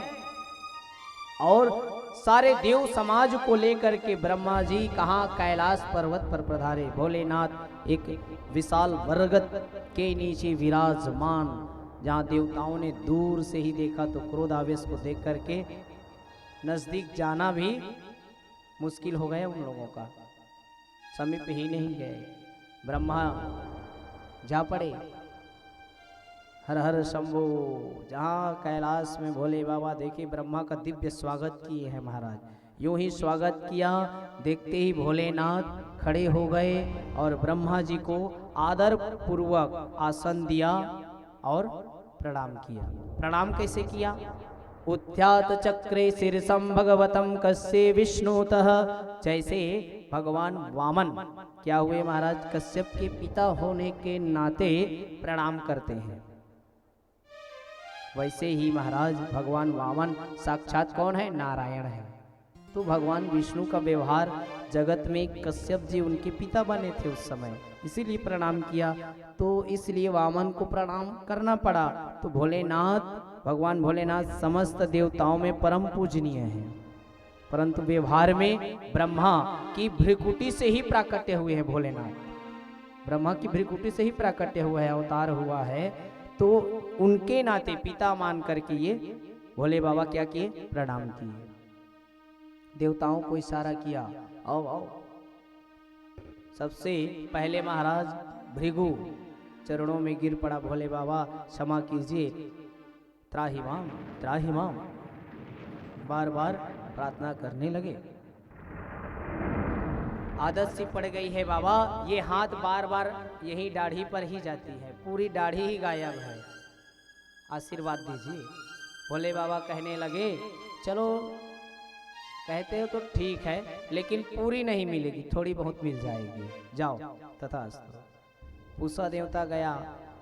और सारे देव समाज को लेकर के ब्रह्मा जी कहाँ, कैलाश पर्वत पर पधारे। भोलेनाथ एक विशाल बरगद के नीचे विराजमान, जहाँ देवताओं ने दूर से ही देखा तो क्रोध आवेश को देख करके नजदीक जाना भी मुश्किल हो गया उन लोगों का, समीप ही नहीं गए। ब्रह्मा जा पड़े, हर हर शंभो। जहाँ कैलाश में भोले बाबा देखे ब्रह्मा का दिव्य स्वागत किए हैं महाराज। यूं ही स्वागत किया, देखते ही भोलेनाथ खड़े हो गए और ब्रह्मा जी को आदर पूर्वक आसन दिया और प्रणाम किया। प्रणाम कैसे किया? उत्थ्यात चक्रे शीर्षम भगवतम कस्य विष्णुतः, जैसे भगवान वामन क्या हुए महाराज, कश्यप के पिता होने के नाते प्रणाम करते हैं। वैसे ही महाराज भगवान वामन साक्षात कौन है? नारायण है। तो भगवान विष्णु का व्यवहार जगत में कश्यप जी उनके पिता बने थे उस समय, इसीलिए प्रणाम किया। तो इसलिए वामन को प्रणाम करना पड़ा। तो भोलेनाथ, भगवान भोलेनाथ समस्त देवताओं में परम पूजनीय हैं, परंतु व्यवहार में ब्रह्मा की भ्रिकुटी से ही प्राकट्य हुए हैं। भोलेनाथ ब्रह्मा की भ्रिकुटी से ही प्राकट्य हुआ है, अवतार हुआ है। तो उनके नाते पिता मान करके ये भोले बाबा क्या किए? प्रणाम किए, देवताओं को इशारा किया, आओ आओ। सबसे पहले महाराज भृगु चरणों में गिर पड़ा, भोले बाबा क्षमा कीजिए, त्राहि माम, बार बार प्रार्थना करने लगे। आदत सी पड़ गई है बाबा, ये हाथ बार बार यही दाढ़ी पर ही जाती है, पूरी दाढ़ी ही गायब है, आशीर्वाद दीजिए। भोले बाबा कहने लगे, चलो कहते हो तो ठीक है, लेकिन पूरी नहीं मिलेगी, थोड़ी बहुत मिल जाएगी, जाओ। तथास्तु। पूषा देवता गया,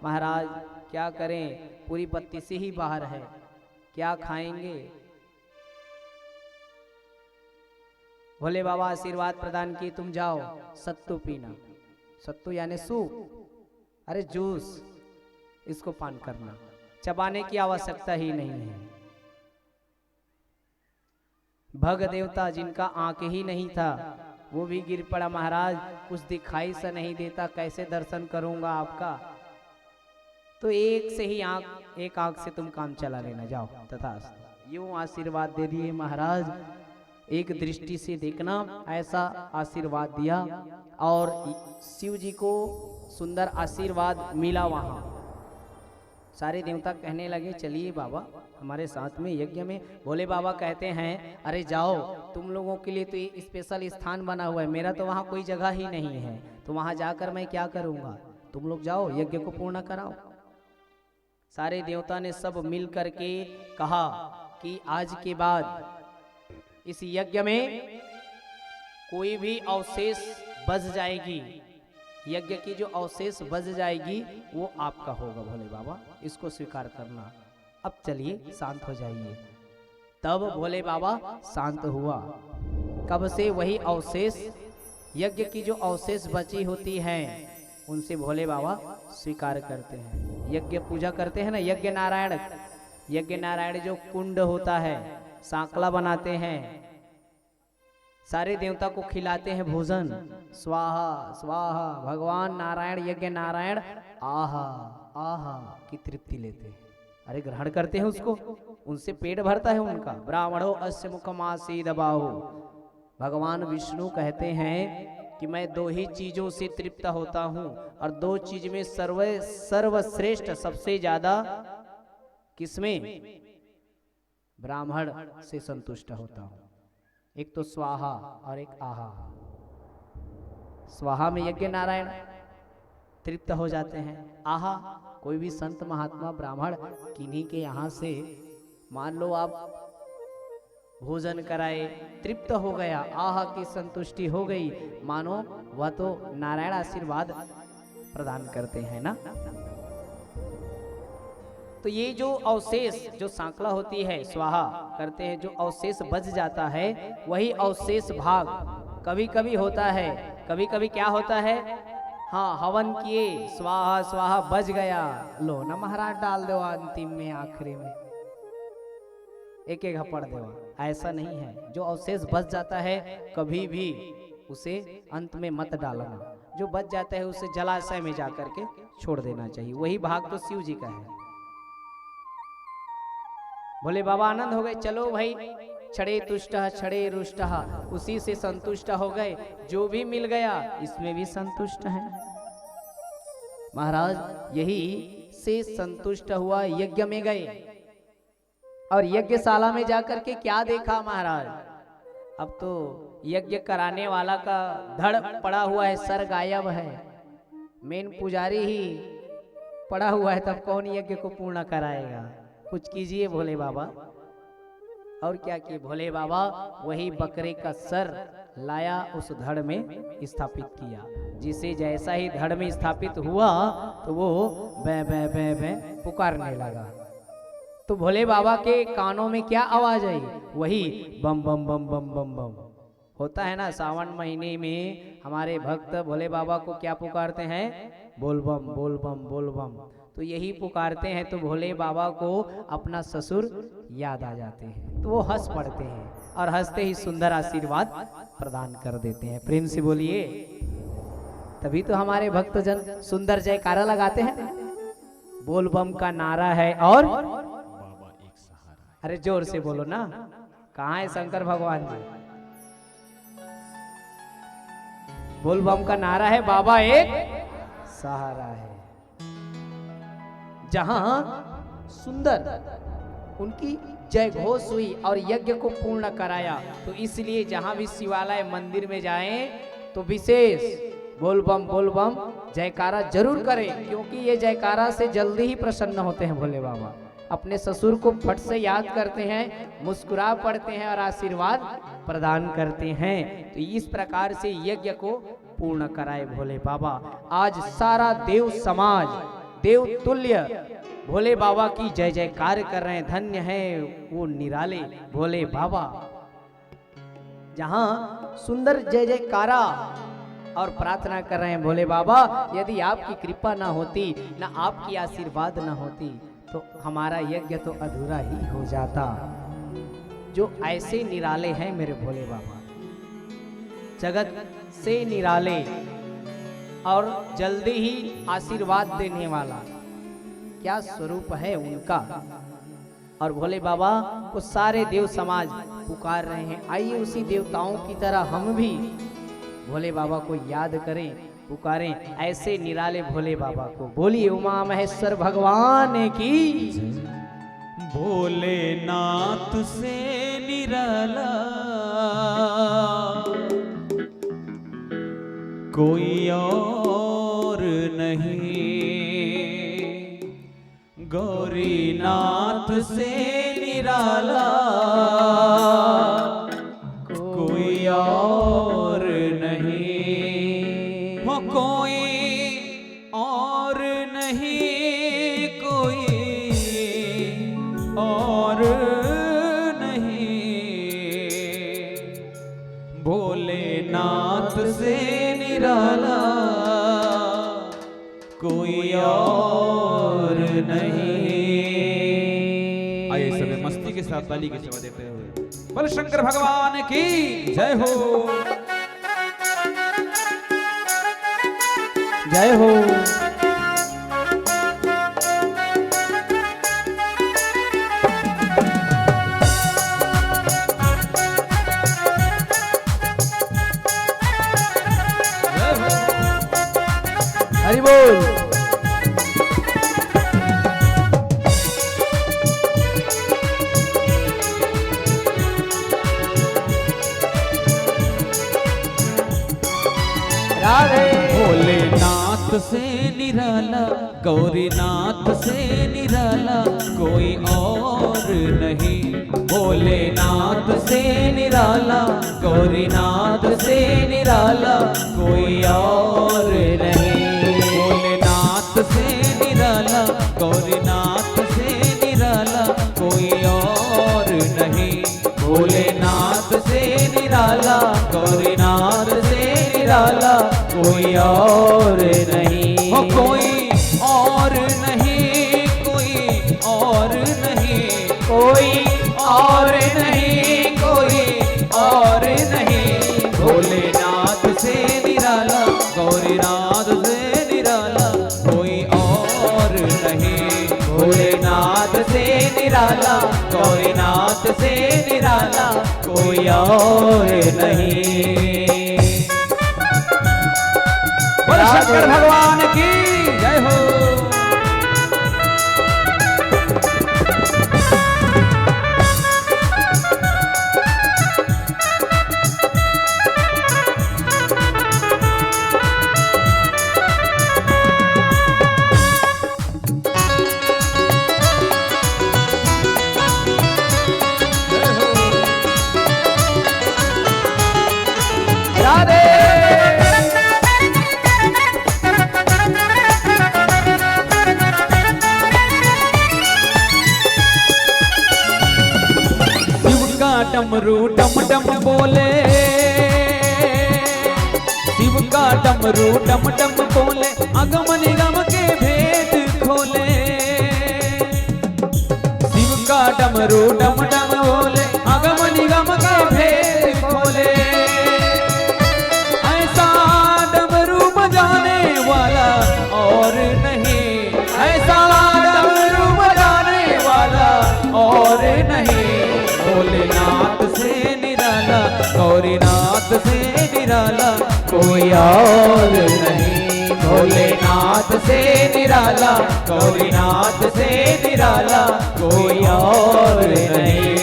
महाराज क्या करें, पूरी पत्ती से ही बाहर है, क्या खाएंगे? भोले बाबा आशीर्वाद प्रदान किए, तुम जाओ सत्तू पीना। सत्तू यानी सूप, अरे जूस, इसको पान करना, चबाने की आवश्यकता ही नहीं है। भग देवता जिनका आंख ही नहीं था वो भी गिर पड़ा, महाराज कुछ दिखाई सा नहीं देता, कैसे दर्शन करूंगा आपका? तो एक से ही एक आंख से तुम काम चला लेना, जाओ। तथास्तु। यूं आशीर्वाद दे दिए महाराज, एक दृष्टि से देखना, ऐसा आशीर्वाद दिया और शिव जी को सुंदर आशीर्वाद मिला। वहां सारे देवता कहने लगे, चलिए बाबा हमारे साथ में यज्ञ में। भोले बाबा कहते हैं, अरे जाओ, तुम लोगों के लिए तो ये स्पेशल स्थान बना हुआ है, मेरा तो वहाँ कोई जगह ही नहीं है, तो वहाँ जाकर मैं क्या करूँगा? तुम लोग जाओ, यज्ञ को पूर्ण कराओ। सारे देवता ने सब मिल करके कहा कि आज के बाद इस यज्ञ में कोई भी अवशेष बच जाएगी, यज्ञ की जो अवशेष बच जाएगी वो आपका होगा भोले बाबा, इसको स्वीकार करना। अब चलिए शांत हो जाइए। तब भोले बाबा शांत हुआ। कब से वही अवशेष, यज्ञ की जो अवशेष बची होती हैं उनसे भोले बाबा स्वीकार करते हैं। यज्ञ पूजा करते हैं ना, यज्ञ नारायण जो कुंड होता है, सांकला बनाते हैं, सारे देवता को खिलाते हैं भोजन, स्वाहा स्वाहा, भगवान नारायण, यज्ञ नारायण आहा आहा की तृप्ति लेते हैं, अरे ग्रहण करते हैं उसको, उनसे पेट भरता है उनका। ब्राह्मणो अस्य मुखमासीद बाहु, भगवान विष्णु कहते हैं कि मैं दो ही चीजों से तृप्त होता हूँ, और दो चीज में सर्वश्रेष्ठ सबसे ज्यादा किसमें? ब्राह्मण से संतुष्ट होता हूँ। एक तो स्वाहा और एक आहा। स्वाहा में यज्ञ नारायण तृप्त हो जाते हैं, आहा कोई भी संत महात्मा ब्राह्मण किन्हीं के यहाँ से मान लो आप भोजन कराए, तृप्त हो गया, आहा की संतुष्टि हो गई, मानो वह तो नारायण आशीर्वाद प्रदान करते हैं ना। तो ये जो अवशेष, जो सांकला होती है, स्वाहा करते हैं, जो अवशेष बच जाता है वही अवशेष भाग कभी कभी होता है, कभी कभी क्या होता है, हाँ हवन किए, स्वाहा स्वाहा बच गया, लो ना महाराज डाल दो अंतिम में, आखिरी में एक एक हपड़ दो। ऐसा नहीं है, जो अवशेष बच जाता है कभी भी उसे अंत में मत डालना, जो बच जाता है उसे जलाशय में जाकर के छोड़ देना चाहिए, वही भाग तो शिव जी का है। भोले बाबा आनंद हो गए, चलो भाई छड़े तुष्टः छड़े रुष्टः, उसी से संतुष्ट हो गए, जो भी मिल गया इसमें भी संतुष्ट है। महाराज यही से संतुष्ट हुआ, यज्ञ में गए और यज्ञशाला में जाकर के क्या देखा महाराज, अब तो यज्ञ कराने वाला का धड़ पड़ा हुआ है, सर गायब है, मेन पुजारी ही पड़ा हुआ है, तब कौन यज्ञ को पूर्ण कराएगा? कुछ कीजिए भोले बाबा। और क्या किए भोले बाबा? वही बकरे का सर लाया, उस धड़ में स्थापित किया, जिसे जैसा ही धड़ में स्थापित हुआ तो वो बै बै बै बै पुकारने लगा। तो भोले बाबा के कानों में क्या आवाज आई? वही बम बम बम बम बम बम होता है ना। सावन महीने में हमारे भक्त भोले बाबा को क्या पुकारते हैं? बोल बम बोल बम बोल बम। तो यही पुकारते हैं तो भोले बाबा को अपना ससुर याद आ जाते हैं, तो वो हंस पड़ते हैं और हंसते ही सुंदर आशीर्वाद प्रदान कर देते हैं। प्रेम से बोलिए। तभी तो हमारे भक्तजन सुंदर जयकारा लगाते हैं। बोल बम का नारा है और बाबा एक सहारा। अरे जोर से बोलो ना, कहाँ है शंकर भगवान जी? बोल बम का नारा है, बाबा एक सहारा है। जहां सुंदर उनकी जय घोष हुई और यज्ञ को पूर्ण कराया, तो इसलिए जहां भी शिवालय मंदिर में जाएं तो विशेष बोल बम जयकारा जरूर करें, क्योंकि ये जयकारा से जल्दी ही प्रसन्न होते हैं भोले बाबा। अपने ससुर को फट से याद करते हैं, मुस्कुरा पड़ते हैं और आशीर्वाद प्रदान करते हैं। तो इस प्रकार से यज्ञ को पूर्ण कराए भोले बाबा। आज सारा देव समाज देव तुल्य भोले बाबा की जय जयकार कर रहे हैं। धन्य है वो निराले भोले बाबा। जहां सुंदर जय जयकारा और प्रार्थना कर रहे हैं भोले बाबा, यदि आपकी कृपा ना होती, ना आपकी आशीर्वाद ना होती, तो हमारा यज्ञ तो अधूरा ही हो जाता। जो ऐसे निराले हैं मेरे भोले बाबा, जगत से निराले और जल्दी ही आशीर्वाद देने वाला, क्या स्वरूप है उनका। और भोले बाबा को सारे देव समाज पुकार रहे हैं। आइए उसी देवताओं की तरह हम भी भोले बाबा को याद करें, पुकारें ऐसे निराले भोले बाबा को। बोलिए उमा महेश्वर भगवान की। भोलेनाथ से निराला कोई और नहीं, गौरीनाथ से निराला कोई और नहीं, हो कोई और नहीं, कोई और नहीं, भोलेनाथ से निराला कोई और नहीं। आइए सभी मस्ती के साथ ताली की सेवा देते हुए बोल शंकर भगवान की जय हो, जय हो। हरि बोल। भोलेनाथ से निराला गौरीनाथ से निराला कोई और नहीं, भोलेनाथ से निराला गौरीनाथ से निराला कोई और नहीं, भोलेनाथ से निराला गौरीनाथ से निराला कोई और नहीं, भोलेनाथ से निराला गौरीनाथ से निराला कोई और नहीं, हो कोई और नहीं, कोई और नहीं, कोई और नहीं, कोई और नहीं, भोलेनाथ से निराला गौरीनाथ से निराला कोई और नहीं, भोलेनाथ से निराला गौरीनाथ से निराला कोई और नहीं। शंकर भगवान की जय हो। राधे डमरू डम डम बोले, शिव का डमरू डम डम बोले, अगम निगम के भेद खोले। शिव का डमरू डम डम बोले, अगम निगम के भेद खोले। ऐसा डमरू बजाने वाला और नहीं, ऐसा डमरू बजाने वाला और नहीं। भोलेनाथ से निराला, गौरीनाथ से निराला कोई और नहीं। भोलेनाथ से निराला, गौरीनाथ से निराला कोई और नहीं।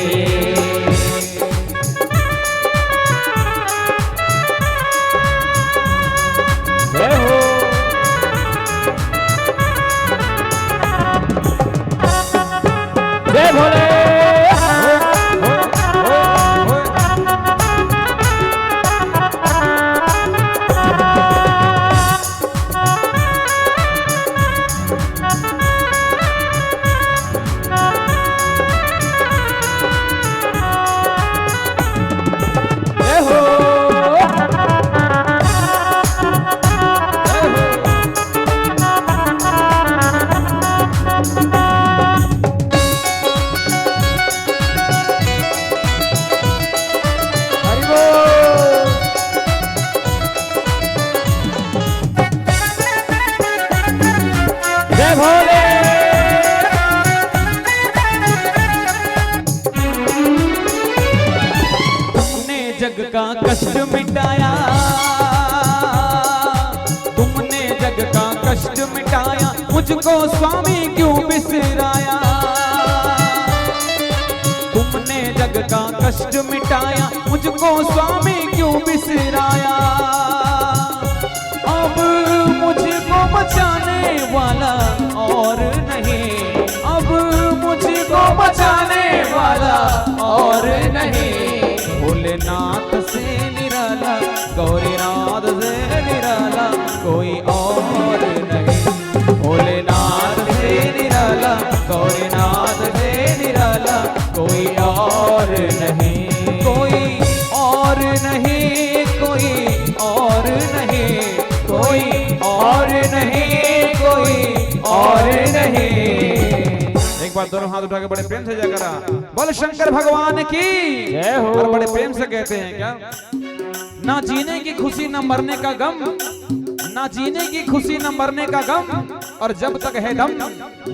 जय हो। जय भोले। जग का कष्ट मिटाया, तुमने जग का कष्ट मिटाया, मुझको स्वामी क्यों बिसराया। तुमने जग का कष्ट मिटाया, मुझको स्वामी क्यों बिसराया। अब मुझको बचाने वाला और नहीं, अब मुझको बचाने वाला और नहीं। भोलेनाथ से निराला, गौरीनाथ से निराला कोई और नहीं। भोलेनाथ से निराला, गौरीनाथ से निराला कोई और नहीं। कोई और नहीं, कोई और नहीं, कोई और नहीं, कोई और नहीं। एक बार दोनों हाथ उठा के बड़े प्रेम से जय करा, बोल शंकर भगवान की जय हो। और बड़े प्रेम से कहते हैं क्या, ना जीने की खुशी न मरने का गम, ना जीने की खुशी न मरने का गम, और जब तक है दम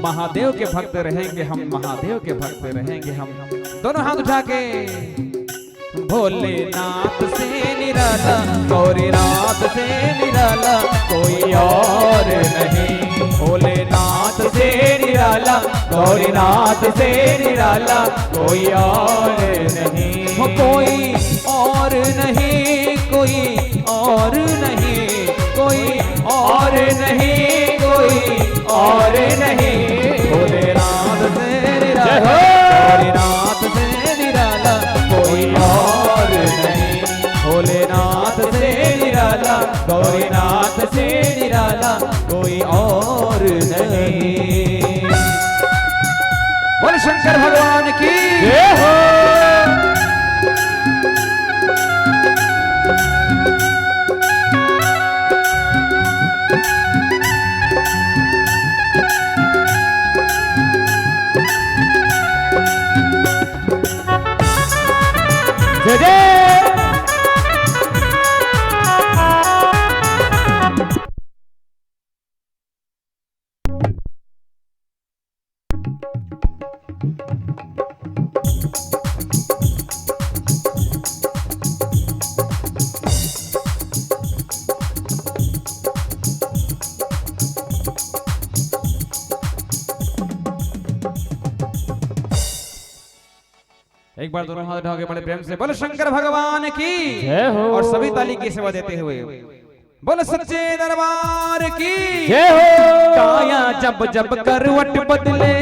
महादेव के भक्त रहेंगे हम, महादेव के भक्त रहेंगे हम। दोनों हाथ उठा के भोलेनाथ से निराला, गौरीनाथ से निराला कोई और नहीं। भोलेनाथ से निराला, गौरीनाथ से निराला कोई और नहीं। कोई और नहीं, कोई और नहीं, कोई और नहीं, कोई और नहीं। भोलेनाथ से निराला, गौरीनाथ से निराला कोई और नहीं। भोलेनाथ से निराला, गौरीनाथ से निराला कोई और नहीं। बोल शंकर भगवान की जय हो। जय जय। एक बार दोनों हाथ उठा के बड़े प्रेम से बोलो शंकर भगवान की जय हो। और सभी ताली की सेवा देते हुए बोलो सच्चे दरबार की जय हो। काया जब जब करवट बदले,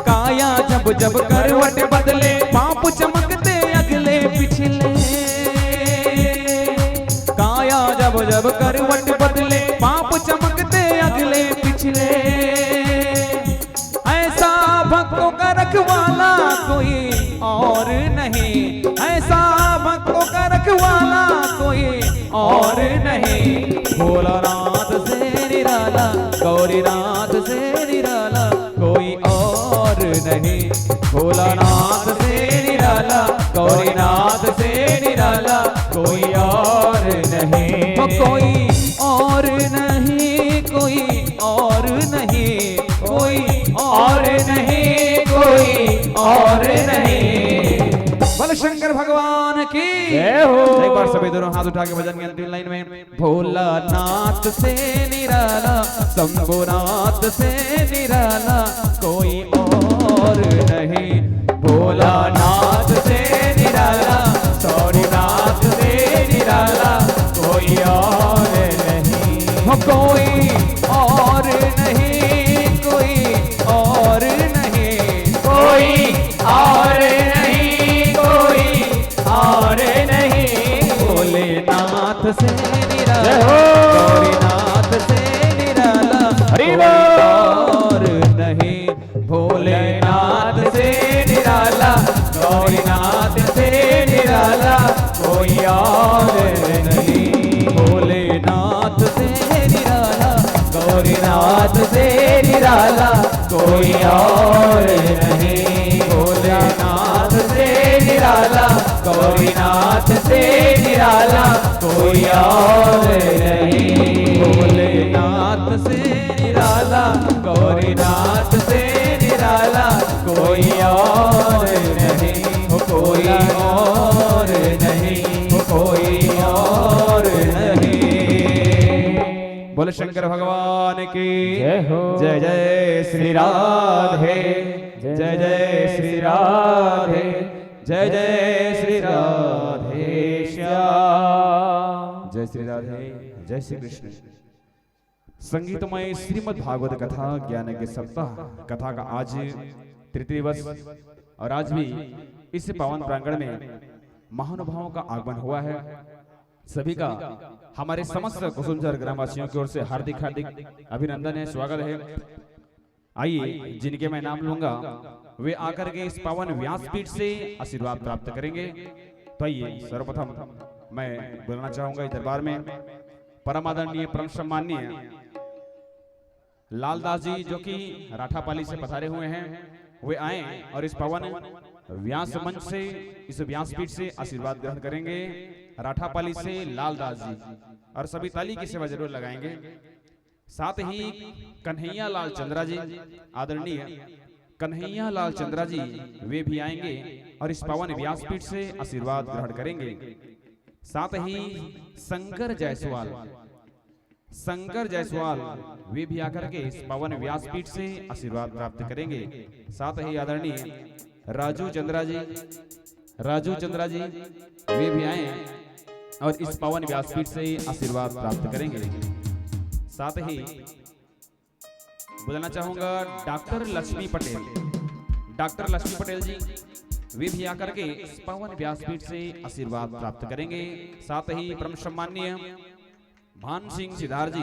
काया जब जब करवट बदले, पाप चमकते अगले पिछले। काया जब जब करवट बदले, पाप चमकते अगले पिछले। ऐसा भक्तों का रखवाला कोई और नहीं, भोलानाथ से निराला, गौरीनाथ से निराला कोई और नहीं, भोलानाथ से निराला, गौरीनाथ से निराला कोई और नहीं, कोई और नहीं, कोई और नहीं, कोई और नहीं, कोई और नहीं। बल शंकर भगवान की जय हो। एक बार सभी दोनों हाथ उठा के भजन की अंतिम लाइन में, भोलानाथ से निराला, शंभुनाथ से निराला कोई और नहीं, भोलानाथ से निराला, गौरीनाथ से निराला कोई और नहीं, कोई और नहीं, कोई और नहीं, कोई और नहीं, कोई और नहीं, भोलेनाथ से निराला, गौरीनाथ से निराला कोई और नहीं, भोलेनाथ से निराला, गौरीनाथ से निराला कोई और नहीं, भोलेनाथ से निराला, गौरीनाथ से निराला कोई और नहीं, भोलेनाथ से निराला, गौरीनाथ से निराला कोई और नहीं, भोलेनाथ से निराला, गौरीनाथ से निराला कोई और नहीं, कोई और नहीं, कोई और नहीं। बोले शंकर भगवान की जय हो। जय जय श्री राधे, जय जय श्री राधे, जय जय श्री राधे श्याम, जय श्री राधे, जय श्री कृष्ण। संगीतमय श्रीमद् भागवत कथा ज्ञान के सप्ताह कथा का आज तृतीय दिवस और आज भी इस पावन प्रांगण में महानुभावों का आगमन हुआ है। सभी का हमारे समस्त कुसुमसर ग्रामवासियों की ओर से हार्दिक हार्दिक अभिनंदन है, स्वागत है। आइए जिनके मैं नाम लूंगा वे आकर के इस पावन व्यासपीठ से आशीर्वाद प्राप्त करेंगे। तो आइए सर्वप्रथम मैं बोलना चाहूंगा इस दरबार में परम आदरणीय परम सम्माननीय लालदास जी जो कि राठापाली से पधारे हुए हैं, वे आए और इस पावन व्यास मंच से, इस व्यासपीठ से आशीर्वाद ग्रहण करेंगे। राठापाली से लालदास जी, और सभी ताली की सेवा जरूर लगाएंगे। साथ ही कन्हैया लाल चंद्रा जी, आदरणीय कन्हैया लाल चंद्रा जी, वे भी आएंगे और इस पावन व्यासपीठ से आशीर्वाद ग्रहण करेंगे। साथ ही शंकर जायसवाल वे भी आकर के इस पावन व्यासपीठ से आशीर्वाद प्राप्त करेंगे। साथ ही आदरणीय राजू चंद्रा जी वे भी आए और इस पावन व्यासपीठ से आशीर्वाद प्राप्त करेंगे। साथ ही बोलना चाहूंगा डॉक्टर लक्ष्मी पटेल जी, वे भी आकर के इस पावन व्यासपीठ से आशीर्वाद प्राप्त करेंगे। साथ ही परम सम्माननीय भान सिंह सिद्धार्थ जी